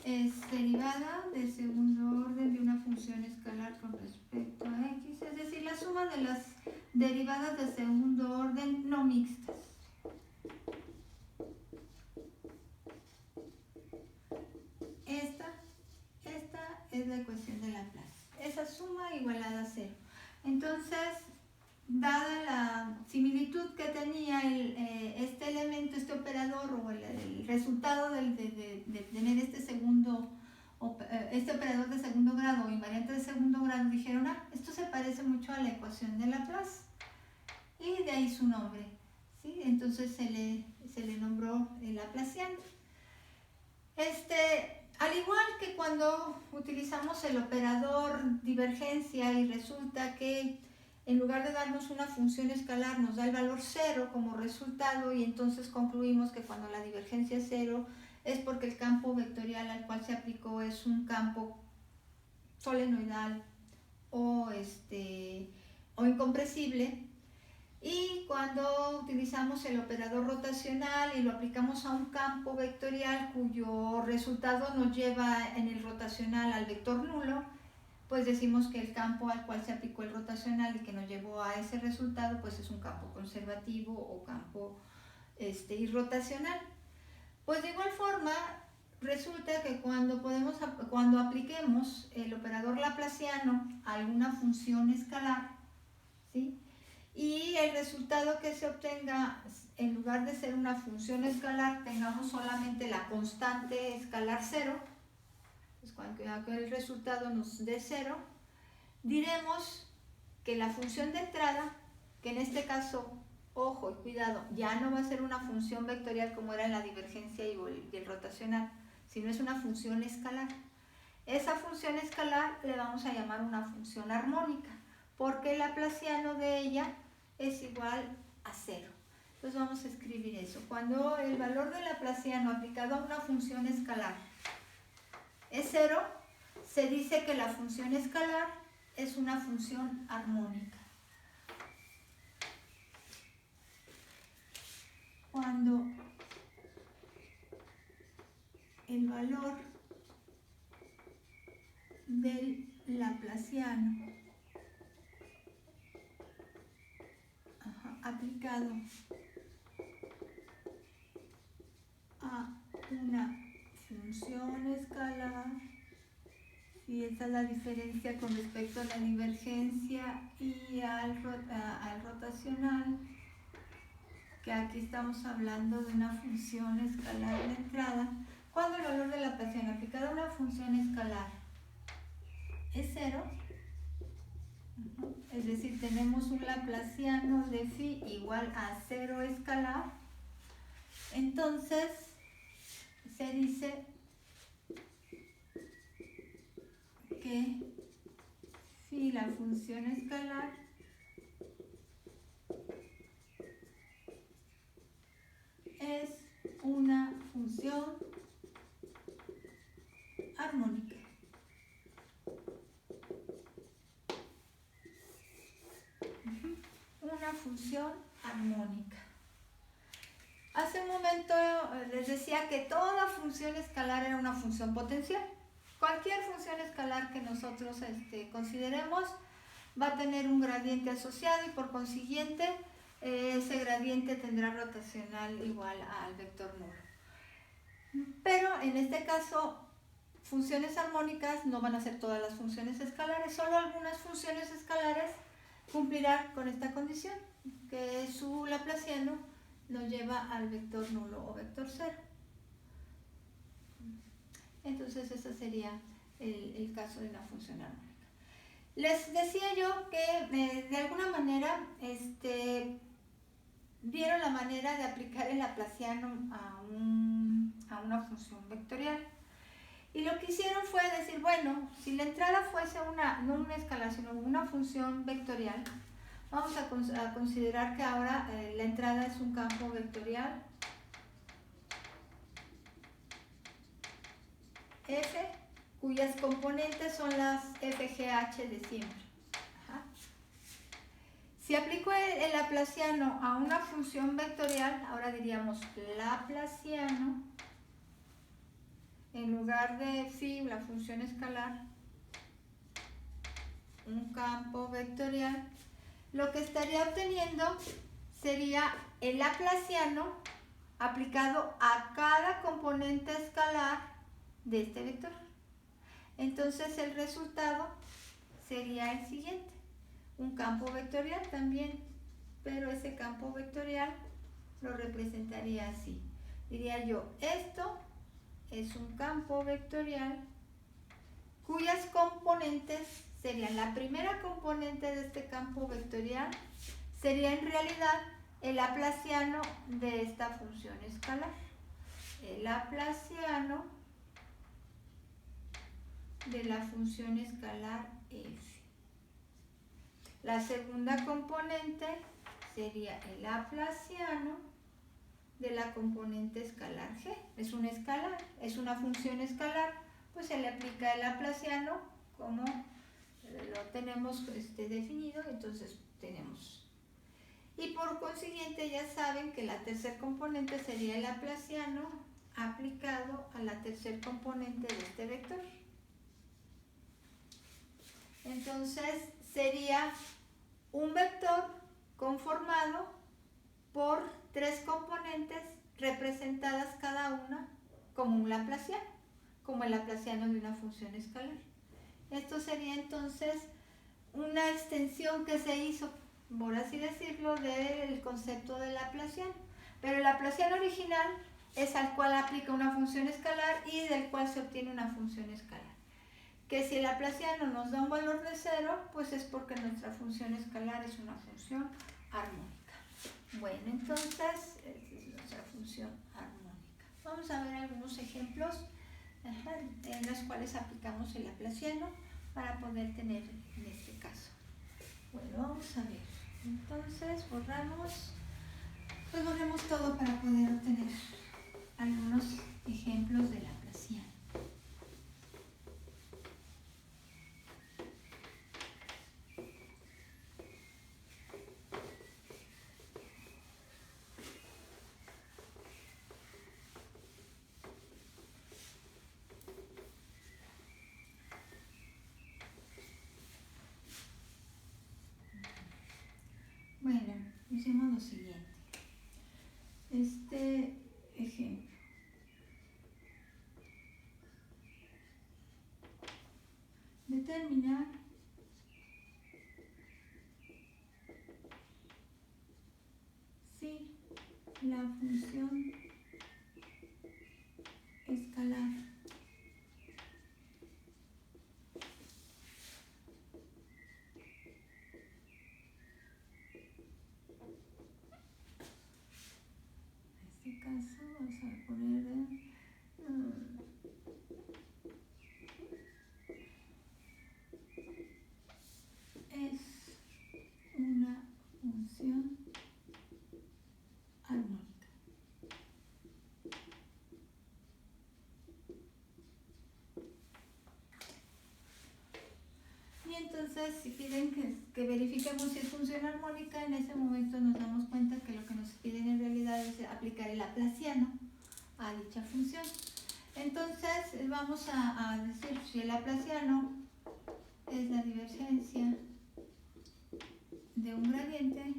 es derivada de segundo orden de una función escalar con respecto a x, es decir, la suma de las derivadas de segundo orden no mixtas. Esta es la ecuación de Laplace. Esa suma igualada a 0. Entonces, dada la similitud que tenía este elemento, este operador o el resultado de tener este operador de segundo grado o invariante de segundo grado, dijeron, esto se parece mucho a la ecuación de Laplace, y de ahí su nombre, ¿sí? Entonces se le nombró el laplaciano. Al igual que cuando utilizamos el operador divergencia y resulta que en lugar de darnos una función escalar nos da el valor 0 como resultado, y entonces concluimos que cuando la divergencia es 0 es porque el campo vectorial al cual se aplicó es un campo solenoidal o incompresible. Y cuando utilizamos el operador rotacional y lo aplicamos a un campo vectorial cuyo resultado nos lleva en el rotacional al vector nulo, pues decimos que el campo al cual se aplicó el rotacional y que nos llevó a ese resultado pues es un campo conservativo o campo irrotacional. Pues de igual forma resulta que cuando apliquemos el operador laplaciano a alguna función escalar, ¿sí?, y el resultado que se obtenga, en lugar de ser una función escalar, tengamos solamente la constante escalar 0, pues cuando el resultado nos dé 0, diremos que la función de entrada, que en este caso, ojo y cuidado, ya no va a ser una función vectorial como era en la divergencia y el rotacional, sino es una función escalar. Esa función escalar le vamos a llamar una función armónica, porque el laplaciano de ella es igual a 0. Entonces vamos a escribir eso. Cuando el valor del laplaciano aplicado a una función escalar es 0, se dice que la función escalar es una función armónica. Cuando el valor del laplaciano aplicado a una función escalar, y esa es la diferencia con respecto a la divergencia y al rotacional, que aquí estamos hablando de una función escalar de entrada. Cuando el valor de la laplaciano aplicado a una función escalar es 0, es decir, tenemos un laplaciano de phi igual a 0 escalar, entonces se dice que phi, la función escalar, es una función armónica. Una función armónica. Hace un momento les decía que toda función escalar era una función potencial. Cualquier función escalar que nosotros consideremos va a tener un gradiente asociado, y por consiguiente ese gradiente tendrá rotacional igual al vector nulo. Pero en este caso, funciones armónicas no van a ser todas las funciones escalares, solo algunas funciones escalares cumplirán con esta condición, que su laplaciano nos lleva al vector nulo o vector 0. Entonces ese sería el caso de una función armónica. Les decía yo que de alguna manera vieron la manera de aplicar el laplaciano a una función vectorial. Y lo que hicieron fue decir, bueno, si la entrada fuese no una escalar, sino una función vectorial, vamos a considerar que ahora la entrada es un campo vectorial F, cuyas componentes son las FGH de siempre. Si aplico el laplaciano a una función vectorial, ahora diríamos laplaciano en lugar de phi, la función escalar, un campo vectorial, lo que estaría obteniendo sería el laplaciano aplicado a cada componente escalar de este vector. Entonces el resultado sería el siguiente, un campo vectorial también, pero ese campo vectorial lo representaría así. Diría yo, esto es un campo vectorial cuyas componentes serían, la primera componente de este campo vectorial sería en realidad el laplaciano de esta función escalar. El laplaciano de la función escalar f. La segunda componente sería el laplaciano de la componente escalar g. Es una escalar, es una función escalar, pues se le aplica el laplaciano como lo tenemos definido, entonces tenemos. Y por consiguiente ya saben que la tercer componente sería el laplaciano aplicado a la tercer componente de este vector. Entonces sería un vector conformado por tres componentes representadas cada una como un laplaciano, como el laplaciano de una función escalar. Esto sería entonces una extensión que se hizo, por así decirlo, del concepto de laplaciano. Pero el laplaciano original es al cual aplica una función escalar y del cual se obtiene una función escalar. Que si el laplaciano nos da un valor de 0, pues es porque nuestra función escalar es una función armónica. Bueno, entonces, esta es nuestra función armónica. Vamos a ver algunos ejemplos en los cuales aplicamos el laplaciano para poder tener en este caso. Bueno, vamos a ver. Entonces, borramos todo para poder obtener algunos ejemplos de laplaciano. Bueno, hicimos lo siguiente. Este ejemplo. Determinar si la función escalar en este caso vamos a poner es una función armónica. Y entonces si piden que verifiquemos si es función armónica, en ese momento nos damos cuenta que lo que nos piden en realidad es aplicar el laplaciano a dicha función. Entonces vamos a decir si el laplaciano es la divergencia de un gradiente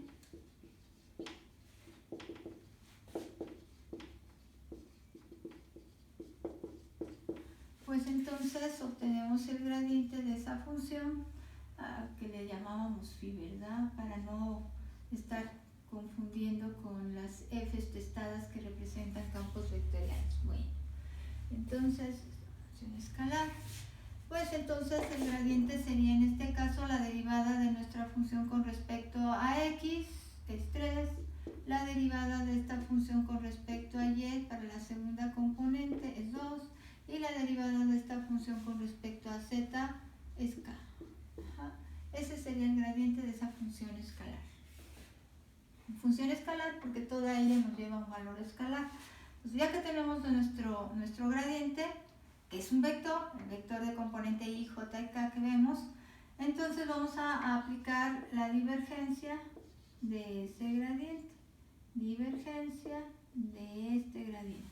pues entonces obtenemos el gradiente de esa función que le llamábamos phi, ¿verdad? Para no estar confundiendo con las f's testadas que representan campos vectoriales. Bueno, entonces, función escalar. Pues entonces el gradiente sería en este caso la derivada de nuestra función con respecto a x, que es 3, la derivada de esta función con respecto a y para la segunda componente es 2, y la derivada de esta función con respecto a z es k. Ajá. Ese sería el gradiente de esa función escalar. Función escalar porque toda ella nos lleva a un valor escalar. Pues ya que tenemos nuestro gradiente, que es un vector, el vector de componente i, j y k que vemos, entonces vamos a aplicar la divergencia de ese gradiente. Divergencia de este gradiente.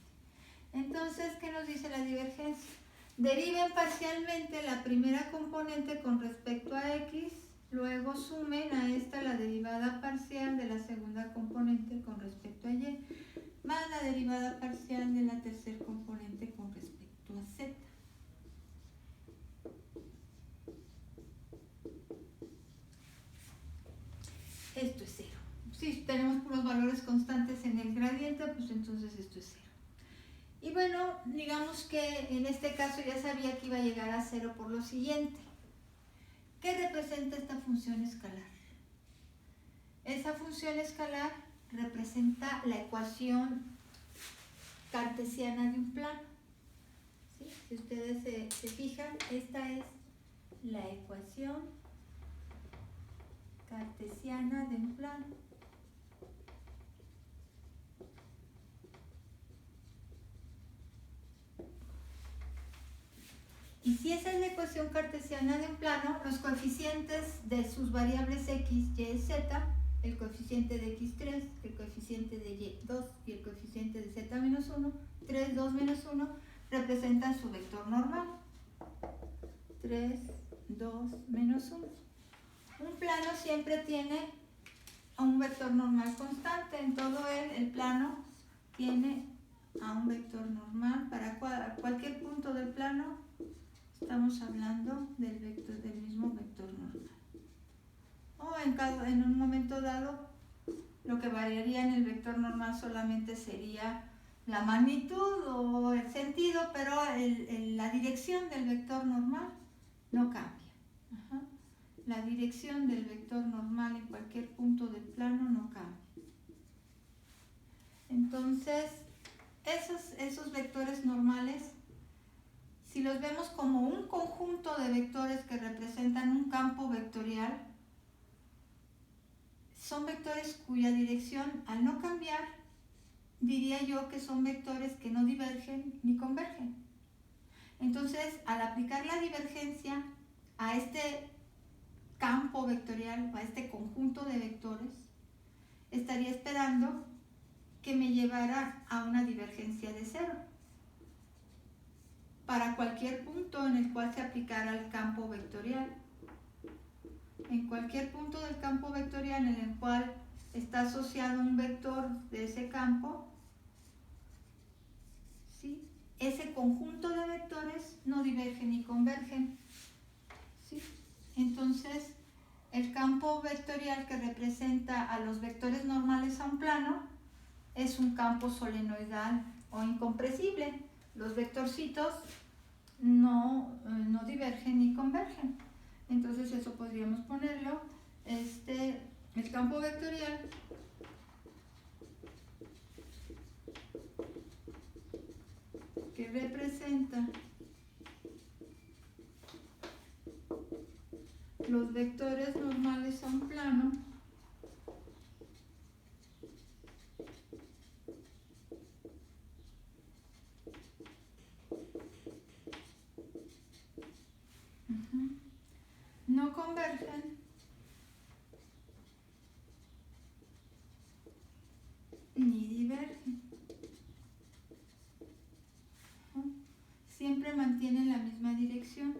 Entonces, ¿qué nos dice la divergencia? Deriven parcialmente la primera componente con respecto a x, luego sumen a esta la derivada parcial de la segunda componente con respecto a y, más la derivada parcial de la tercera componente con respecto a z. Esto es 0. Si tenemos puros valores constantes en el gradiente, pues entonces esto es 0. Y bueno, digamos que en este caso ya sabía que iba a llegar a 0 por lo siguiente. ¿Qué representa esta función escalar? Esa función escalar representa la ecuación cartesiana de un plano. ¿Sí? Si ustedes se fijan, esta es la ecuación cartesiana de un plano. Y si esa es la ecuación cartesiana de un plano, los coeficientes de sus variables x, y, z, el coeficiente de x3, el coeficiente de y2 y el coeficiente de z-1, 3, 2, menos 1, representan su vector normal. 3, 2, menos 1. Un plano siempre tiene un vector normal constante. En todo el plano tiene a un vector normal. Para cualquier punto del plano estamos hablando del mismo vector normal. O en un momento dado, lo que variaría en el vector normal solamente sería la magnitud o el sentido, pero la dirección del vector normal no cambia. Ajá. La dirección del vector normal en cualquier punto del plano no cambia. Entonces, esos vectores normales, si los vemos como un conjunto de vectores que representan un campo vectorial, son vectores cuya dirección, al no cambiar, diría yo que son vectores que no divergen ni convergen. Entonces, al aplicar la divergencia a este campo vectorial, a este conjunto de vectores, estaría esperando que me llevara a una divergencia de 0 para cualquier punto en el cual se aplicara el campo vectorial. En cualquier punto del campo vectorial en el cual está asociado un vector de ese campo, ¿sí?, ese conjunto de vectores no divergen ni convergen. ¿Sí? Entonces, el campo vectorial que representa a los vectores normales a un plano es un campo solenoidal o incompresible. Los vectorcitos no divergen ni convergen. Entonces eso podríamos ponerlo, el campo vectorial que representa los vectores normales a un plano no convergen ni divergen. Siempre mantienen la misma dirección.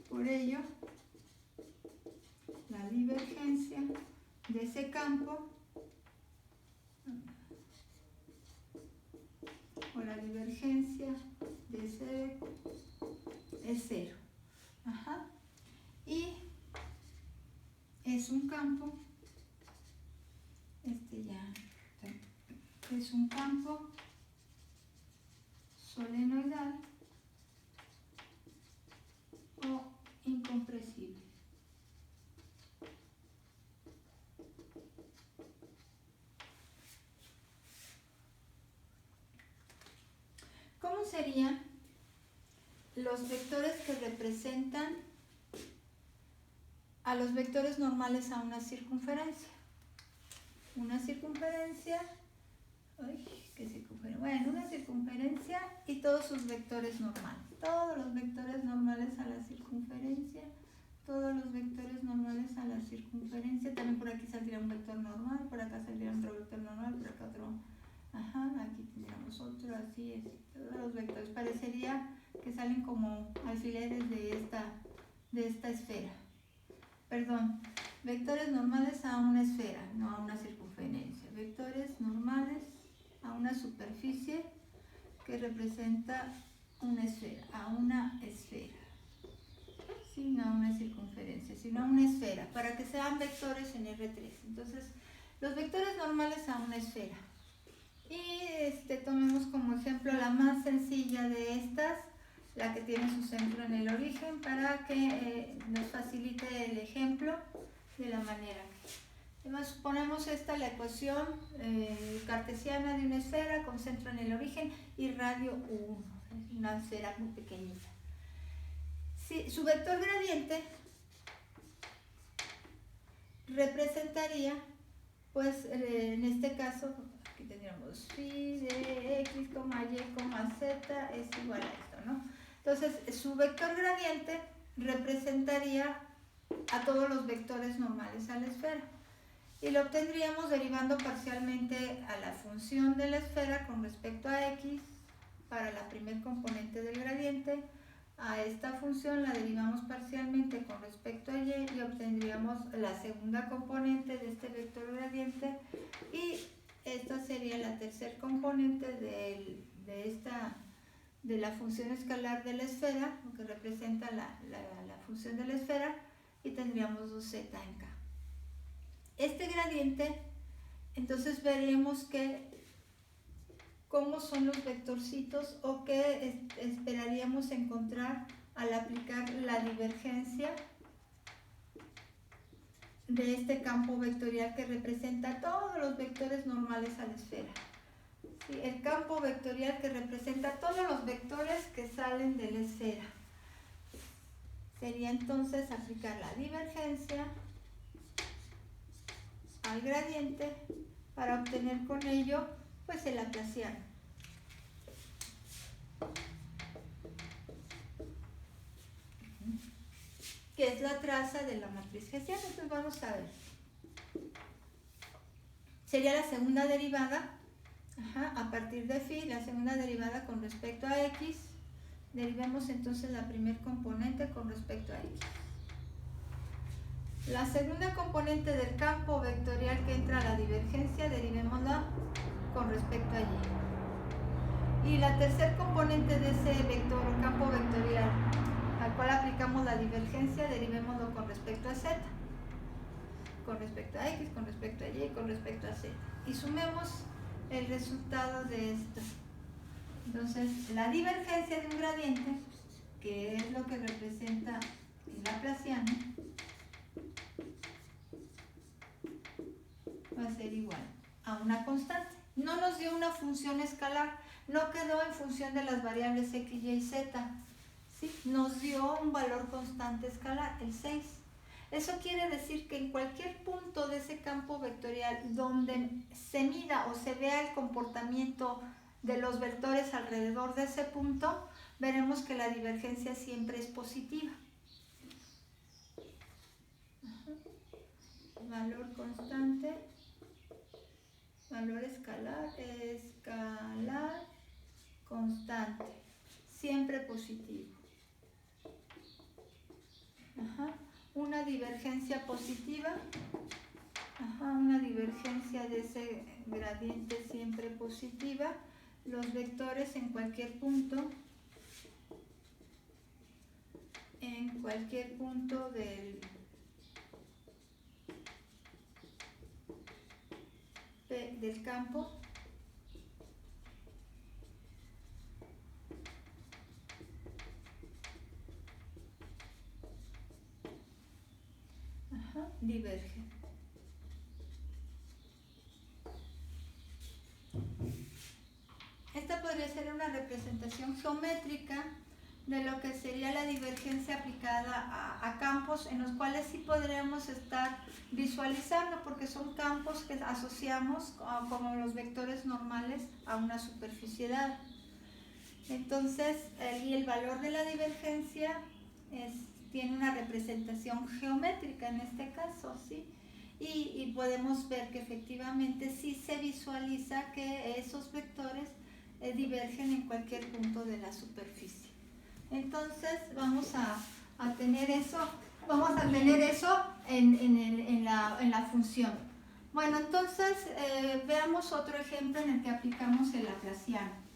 Por ello, la divergencia de ese campo o la divergencia de ese es 0. Ajá. Y es un campo, es un campo solenoidal o incompresible. ¿Cómo serían los vectores que representan a los vectores normales a una circunferencia? Una circunferencia, ¿Qué circunferencia? Bueno, una circunferencia y todos sus vectores normales. Todos los vectores normales a la circunferencia. Todos los vectores normales a la circunferencia. También por aquí saldría un vector normal, por acá saldría otro vector normal, por acá otro. Ajá, aquí tendríamos otro, así es. Todos los vectores. Parecería que salen como alfileres de esta esfera. Perdón, vectores normales a una esfera, no a una circunferencia. Vectores normales a una superficie que representa una esfera, a una esfera. Sí, no a una circunferencia, sino a una esfera, para que sean vectores en R3. Entonces, los vectores normales a una esfera. Y tomemos como ejemplo la más sencilla de estas, la que tiene su centro en el origen, para que nos facilite el ejemplo de la manera. Además, ponemos esta la ecuación cartesiana de una esfera con centro en el origen y radio 1, una esfera muy pequeñita. Sí, su vector gradiente representaría, pues en este caso, aquí tendríamos phi de x, y, z es igual a esto, ¿no? Entonces, su vector gradiente representaría a todos los vectores normales a la esfera. Y lo obtendríamos derivando parcialmente a la función de la esfera con respecto a x para la primer componente del gradiente. A esta función la derivamos parcialmente con respecto a y obtendríamos la segunda componente de este vector gradiente, y esta sería la tercer componente de la función escalar de la esfera, lo que representa la función de la esfera, y tendríamos 2z en k. Este gradiente, entonces veremos cómo son los vectorcitos o qué esperaríamos encontrar al aplicar la divergencia de este campo vectorial que representa todos los vectores normales a la esfera. ¿Sí? El campo vectorial que representa todos los vectores que salen de la esfera. Sería entonces aplicar la divergencia al gradiente para obtener con ello pues el laplaciano. Que es la traza de la matriz hessiana. Entonces vamos a ver. Sería la segunda derivada, a partir de phi, la segunda derivada con respecto a x. Derivemos entonces la primer componente con respecto a x. La segunda componente del campo vectorial que entra a la divergencia, derivémosla con respecto a y. Y la tercer componente de ese vector, campo vectorial, al cual aplicamos la divergencia, derivémoslo con respecto a z. Con respecto a x, con respecto a y y con respecto a z. Y sumemos el resultado de esto. Entonces, la divergencia de un gradiente, que es lo que representa el laplaciano, va a ser igual a una constante. No nos dio una función escalar, no quedó en función de las variables x, y y z. ¿Sí? Nos dio un valor constante escalar, el 6. Eso quiere decir que en cualquier punto de ese campo vectorial donde se mida o se vea el comportamiento de los vectores alrededor de ese punto, veremos que la divergencia siempre es positiva. Valor constante, valor escalar, constante, siempre positivo. Una divergencia positiva, una divergencia de ese gradiente siempre positiva. Los vectores en cualquier punto del campo divergen. Esta podría ser una representación geométrica de lo que sería la divergencia aplicada a campos en los cuales sí podríamos estar visualizando, porque son campos que asociamos como los vectores normales a una superficie dada. Entonces, y el valor de la divergencia tiene una representación geométrica en este caso, ¿sí? Y podemos ver que efectivamente sí se visualiza que esos vectores divergen en cualquier punto de la superficie. Entonces vamos a tener eso en la función. Bueno, entonces veamos otro ejemplo en el que aplicamos el laplaciano.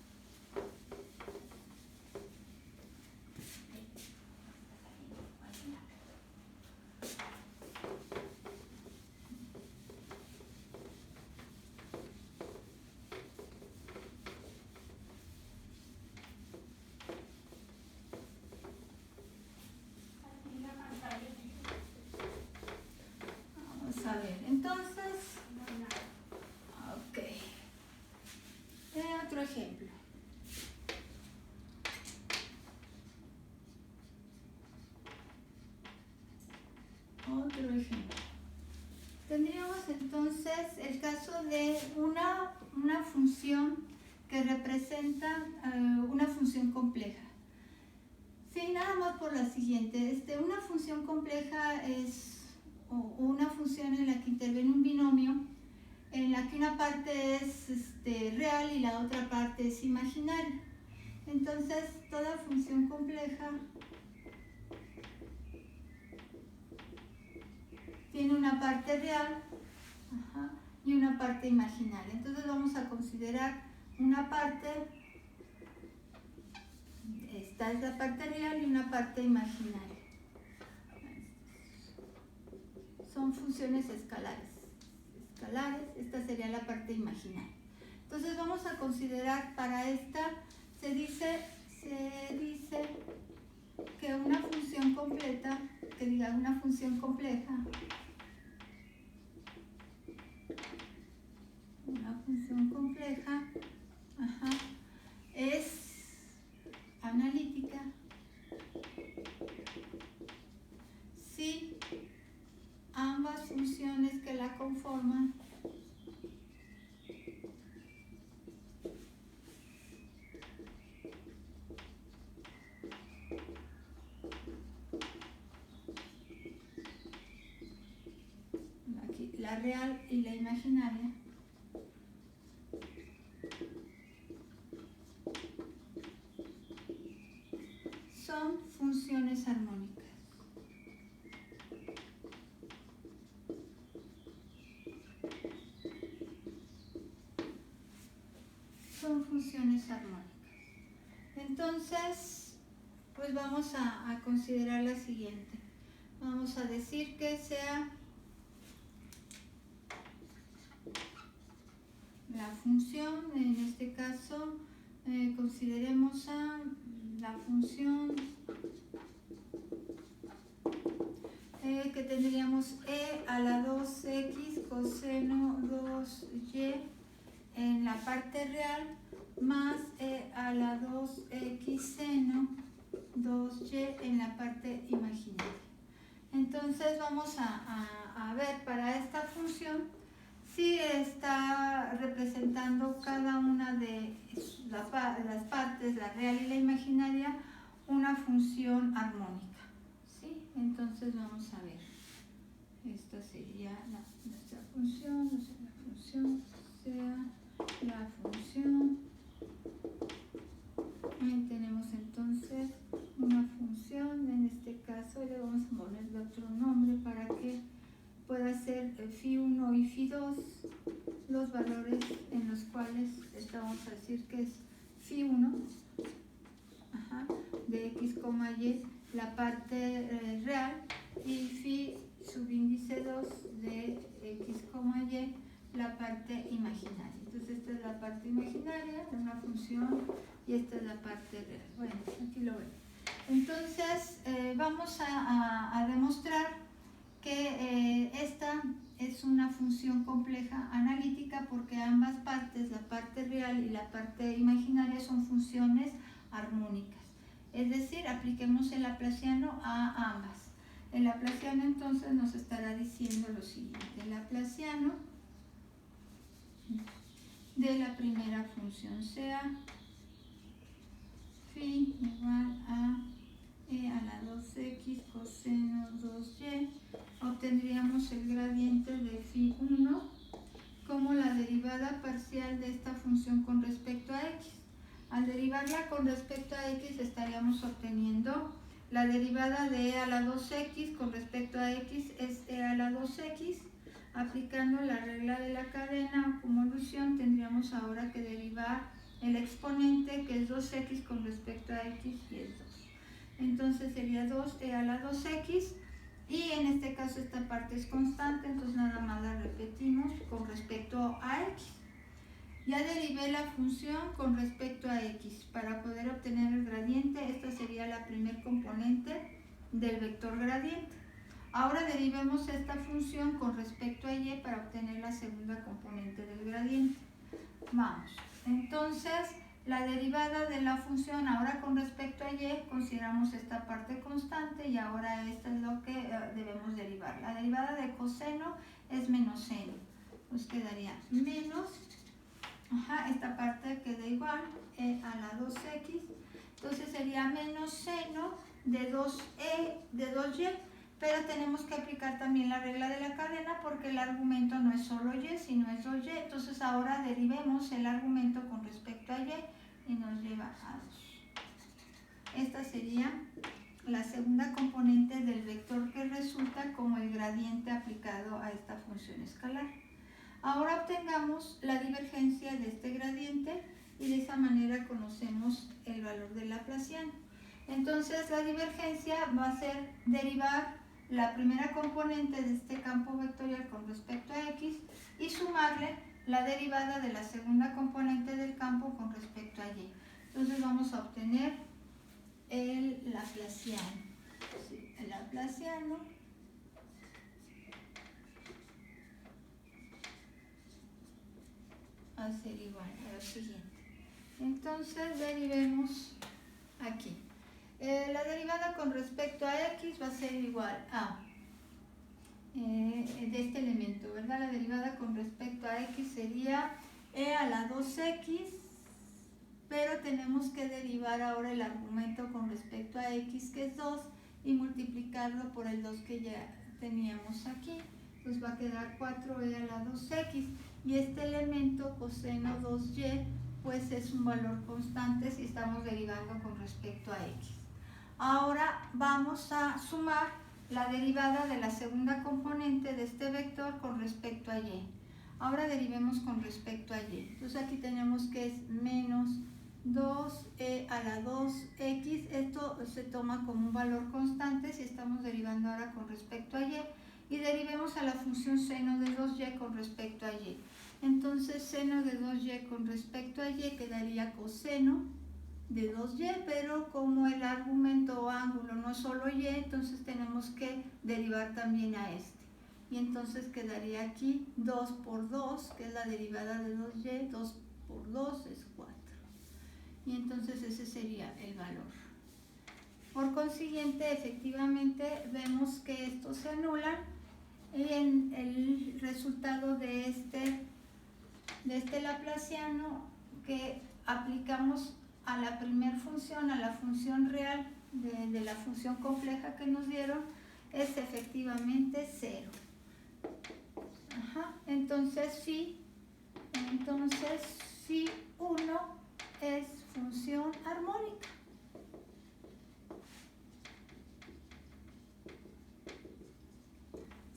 A ver, entonces, ok, otro ejemplo. Otro ejemplo. Tendríamos entonces el caso de una función que representa una función compleja. Sí, nada más por la siguiente. Una función compleja es una función en la que interviene un binomio, en la que una parte es real y la otra parte es imaginaria. Entonces, toda función compleja tiene una parte real y una parte imaginaria. Entonces vamos a considerar una parte, esta es la parte real y una parte imaginaria. Son funciones escalares. Esta sería la parte imaginaria. Entonces vamos a considerar para esta, se dice que una función completa, que diga una función compleja, es analítica si ambas funciones que la conforman la real y la imaginaria son funciones armónicas. Son funciones armónicas. Entonces, pues vamos a considerar la siguiente. Vamos a decir que sea la función, en este caso, consideremos a la función que tendríamos e a la 2x coseno 2y en la parte real más e a la 2x seno 2y en la parte imaginaria. Entonces vamos a ver para esta función si está representando cada una de las partes, la real y la imaginaria, una función armónica. ¿Sí? Entonces vamos a ver. Esta sería nuestra función, tenemos entonces una función, en este caso le vamos a ponerle otro nombre para que pueda ser phi1 y phi2, los valores en los cuales vamos a decir que es phi1 de x, y, la parte real, y phi subíndice 2 de x, y, la parte imaginaria. Entonces esta es la parte imaginaria de una función y esta es la parte real. Bueno, aquí lo ven. Entonces vamos a demostrar que esta es una función compleja analítica porque ambas partes, la parte real y la parte imaginaria, son funciones armónicas. Es decir, apliquemos el laplaciano a ambas. El laplaciano entonces nos estará diciendo lo siguiente. El laplaciano de la primera función sea phi igual a e a la 2x coseno 2y, obtendríamos el gradiente de phi 1 como la derivada parcial de esta función con respecto a x. Al derivarla con respecto a x estaríamos obteniendo la derivada de e a la 2x con respecto a x es e a la 2x. Aplicando la regla de la cadena o convolución tendríamos ahora que derivar el exponente que es 2x con respecto a x y es 2. Entonces sería 2e a la 2x y en este caso esta parte es constante, entonces nada más la repetimos con respecto a x. Ya derivé la función con respecto a x. Para poder obtener el gradiente, esta sería la primer componente del vector gradiente. Ahora derivemos esta función con respecto a y para obtener la segunda componente del gradiente. Vamos, entonces la derivada de la función ahora con respecto a y, consideramos esta parte constante y ahora esto es lo que debemos derivar. La derivada de coseno es menos seno, pues quedaría menos, esta parte queda igual, e a la 2x, entonces sería menos seno de 2e de 2y, pero tenemos que aplicar también la regla de la cadena porque el argumento no es solo y, sino es 2y. Entonces ahora derivemos el argumento con respecto a y y nos lleva a 2. Esta sería la segunda componente del vector que resulta como el gradiente aplicado a esta función escalar. Ahora obtengamos la divergencia de este gradiente y de esa manera conocemos el valor del laplaciano. Entonces la divergencia va a ser derivar la primera componente de este campo vectorial con respecto a x y sumarle la derivada de la segunda componente del campo con respecto a y. Entonces vamos a obtener el laplaciano. Sí, el laplaciano va a ser igual a lo siguiente. Entonces derivemos aquí. La derivada con respecto a x va a ser igual a de este elemento, ¿verdad? La derivada con respecto a x sería e a la 2x, pero tenemos que derivar ahora el argumento con respecto a x, que es 2, y multiplicarlo por el 2 que ya teníamos aquí. Pues va a quedar 4e a la 2x, y este elemento coseno 2y, pues es un valor constante si estamos derivando con respecto a x. Ahora vamos a sumar la derivada de la segunda componente de este vector con respecto a y. Ahora derivemos con respecto a y. Entonces aquí tenemos que es menos 2e a la 2x. Esto se toma como un valor constante si estamos derivando ahora con respecto a y. Y derivemos a la función seno de 2y con respecto a y. Entonces seno de 2y con respecto a y quedaría coseno de 2y, pero como el argumento o ángulo no es solo y, entonces tenemos que derivar también a este. Y entonces quedaría aquí 2 por 2, que es la derivada de 2y, 2 por 2 es 4. Y entonces ese sería el valor. Por consiguiente, efectivamente, vemos que estos se anulan y en el resultado de este laplaciano que aplicamos a la primera función, a la función real de la función compleja que nos dieron, es efectivamente 0. Entonces phi 1 es función armónica.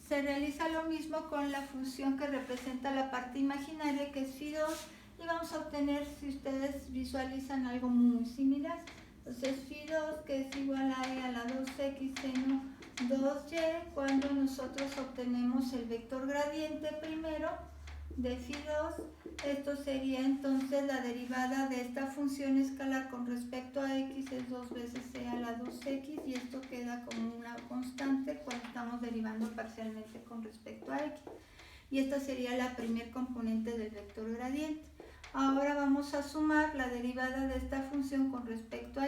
Se realiza lo mismo con la función que representa la parte imaginaria, que es phi 2, y vamos a obtener, si ustedes visualizan, algo muy similar. Entonces phi 2, que es igual a e a la 2x seno 2y, cuando nosotros obtenemos el vector gradiente primero de phi 2, esto sería entonces la derivada de esta función escalar con respecto a x, es 2 veces e a la 2x, y esto queda como una constante cuando estamos derivando parcialmente con respecto a x. Y esta sería la primer componente del vector gradiente. Ahora vamos a sumar la derivada de esta función con respecto a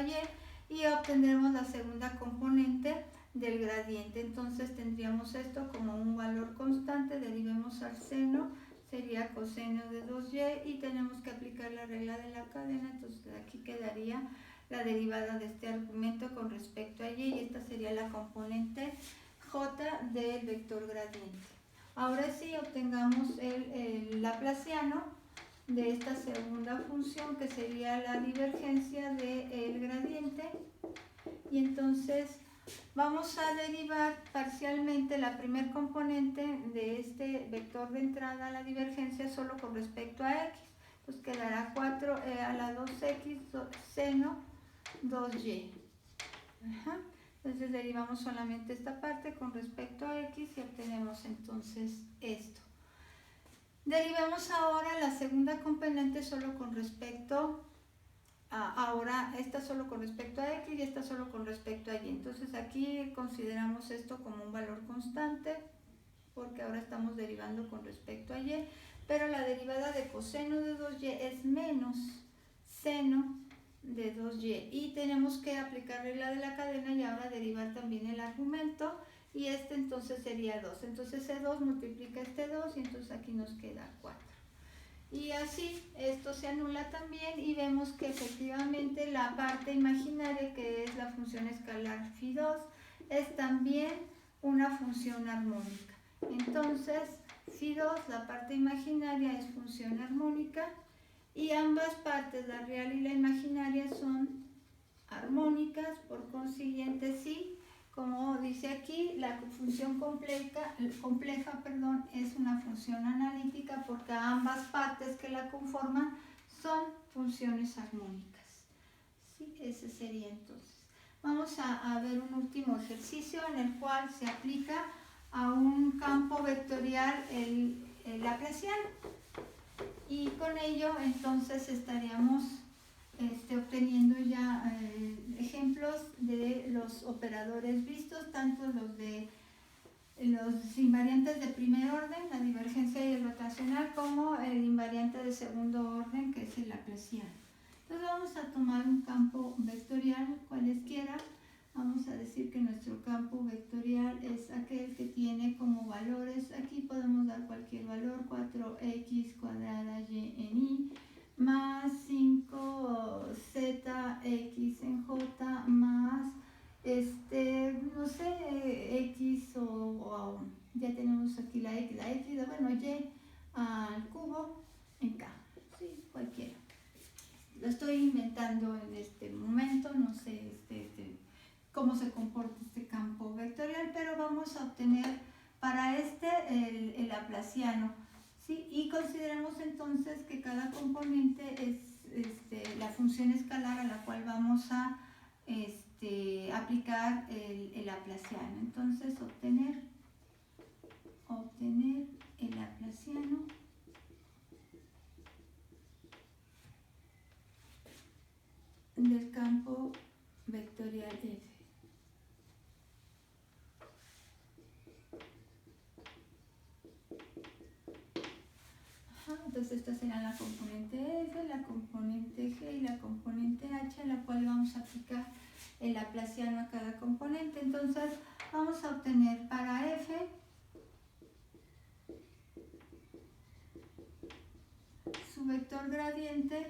y y obtendremos la segunda componente del gradiente. Entonces tendríamos esto como un valor constante, derivemos al seno, sería coseno de 2y y tenemos que aplicar la regla de la cadena, entonces aquí quedaría la derivada de este argumento con respecto a y, y esta sería la componente j del vector gradiente. Ahora sí obtengamos el laplaciano de esta segunda función, que sería la divergencia del gradiente, y entonces vamos a derivar parcialmente la primer componente de este vector de entrada a la divergencia solo con respecto a x, pues quedará 4e a la 2x seno 2y. Ajá. Entonces derivamos solamente esta parte con respecto a x y obtenemos entonces esto. Derivemos ahora la segunda componente solo con respecto a, ahora esta solo con respecto a x y esta solo con respecto a y. Entonces aquí consideramos esto como un valor constante porque ahora estamos derivando con respecto a y, pero la derivada de coseno de 2y es menos seno de 2y y tenemos que aplicar regla de la cadena y ahora derivar también el argumento, y este entonces sería 2. Entonces ese 2 multiplica este 2 y entonces aquí nos queda 4. Y así esto se anula también y vemos que efectivamente la parte imaginaria, que es la función escalar φ2, es también una función armónica. Entonces φ2, la parte imaginaria, es función armónica y ambas partes, la real y la imaginaria, son armónicas. Por consiguiente, sí, como dice aquí, la función compleja, es una función analítica porque ambas partes que la conforman son funciones armónicas. Sí, ese sería entonces. Vamos a ver un último ejercicio en el cual se aplica a un campo vectorial el laplaciano. Y con ello entonces estaríamos obteniendo ya ejemplos de los operadores vistos, tanto los de los invariantes de primer orden, la divergencia y el rotacional, como el invariante de segundo orden, que es el laplaciano. Entonces vamos a tomar un campo vectorial cualesquiera. Vamos a decir que nuestro campo vectorial es aquel que tiene como valores, aquí podemos dar cualquier valor, 4x cuadrada y en y, más 5zx en j, más no sé, x o ya tenemos aquí la x, bueno, y al cubo en k, sí, cualquiera. Lo estoy inventando en este momento, no sé cómo se comporta este campo vectorial, pero vamos a obtener para el laplaciano, ¿sí? Y consideremos entonces que cada componente es la función escalar a la cual vamos a aplicar el laplaciano. Entonces obtener el laplaciano del campo vectorial F. Entonces esta será la componente F, la componente G y la componente H, a la cual vamos a aplicar el laplaciano a cada componente. Entonces vamos a obtener para F su vector gradiente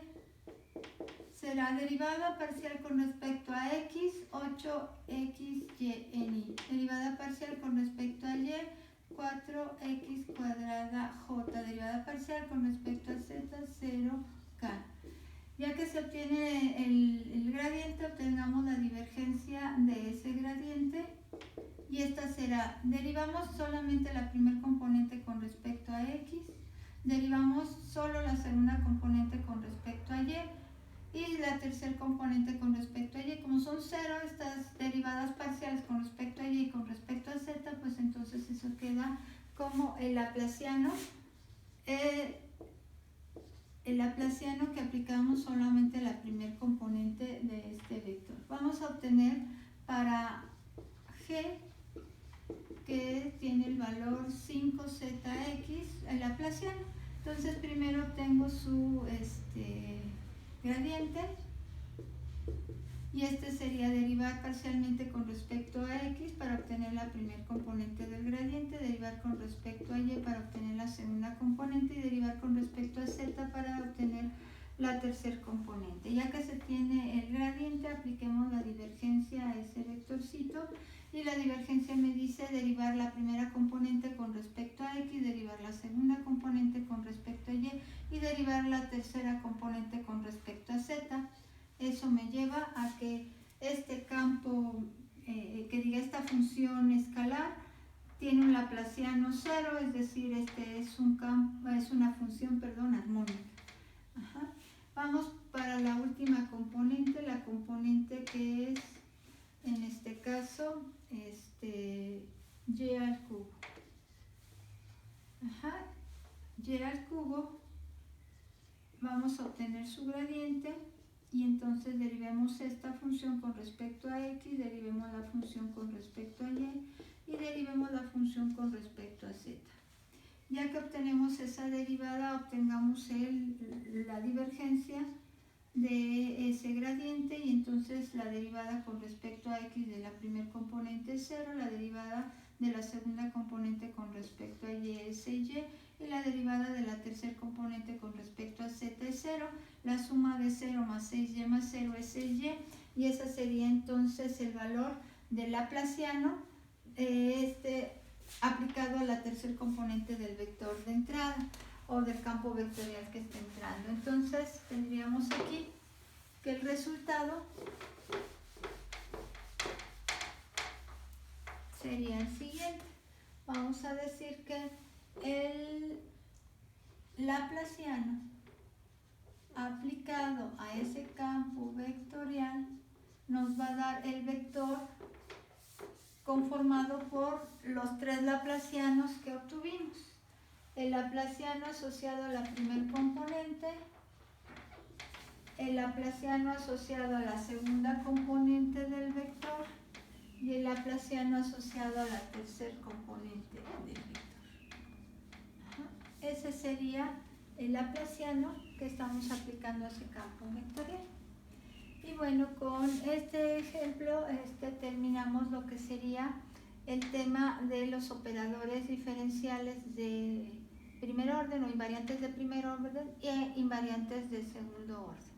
será derivada parcial con respecto a x, 8xy en y, derivada parcial con respecto a y, 4x cuadrada j, derivada parcial con respecto a z, 0k. Ya que se obtiene el gradiente, obtengamos la divergencia de ese gradiente y esta será, derivamos solamente la primer componente con respecto a x, derivamos solo la segunda componente con respecto a y la tercera componente con respecto a y. Como son cero estas derivadas parciales con respecto a y con respecto a z, pues entonces eso queda como el laplaciano que aplicamos solamente la primer componente de este vector. Vamos a obtener para g, que tiene el valor 5zx, el laplaciano. Entonces primero obtengo su gradiente y este sería derivar parcialmente con respecto a x para obtener la primer componente del gradiente, derivar con respecto a y para obtener la segunda componente y derivar con respecto a z para obtener la tercer componente. Ya que se tiene el gradiente, apliquemos la divergencia a ese vectorcito y la divergencia me dice derivar la primera componente con respecto a x, derivar la segunda componente con respecto a y derivar la tercera componente con respecto a z. Eso me lleva a que este campo, esta función escalar tiene un laplaciano cero, es decir, este es una función, armónica. Ajá. Vamos para la última componente, la componente que es, en este caso, y al cubo. Ajá. Y al cubo, vamos a obtener su gradiente y entonces derivemos esta función con respecto a x, derivemos la función con respecto a y derivemos la función con respecto a z. Ya que obtenemos esa derivada, obtengamos la divergencia de ese gradiente y entonces la derivada con respecto a x de la primera componente es 0, la derivada de la segunda componente con respecto a y es y la derivada de la tercera componente con respecto a z es 0, la suma de 0 más 6y más 0 es 6y y ese sería entonces el valor del laplaciano aplicado a la tercera componente del vector de entrada o del campo vectorial que está entrando. Entonces tendríamos aquí que el resultado sería el siguiente. Vamos a decir que el laplaciano aplicado a ese campo vectorial nos va a dar el vector conformado por los tres laplacianos que obtuvimos. El laplaciano asociado a la primer componente, el laplaciano asociado a la segunda componente del vector y el laplaciano asociado a la tercera componente del vector. Ese sería el laplaciano que estamos aplicando a ese campo vectorial. Y bueno, con este ejemplo terminamos lo que sería el tema de los operadores diferenciales de primer orden o invariantes de primer orden e invariantes de segundo orden.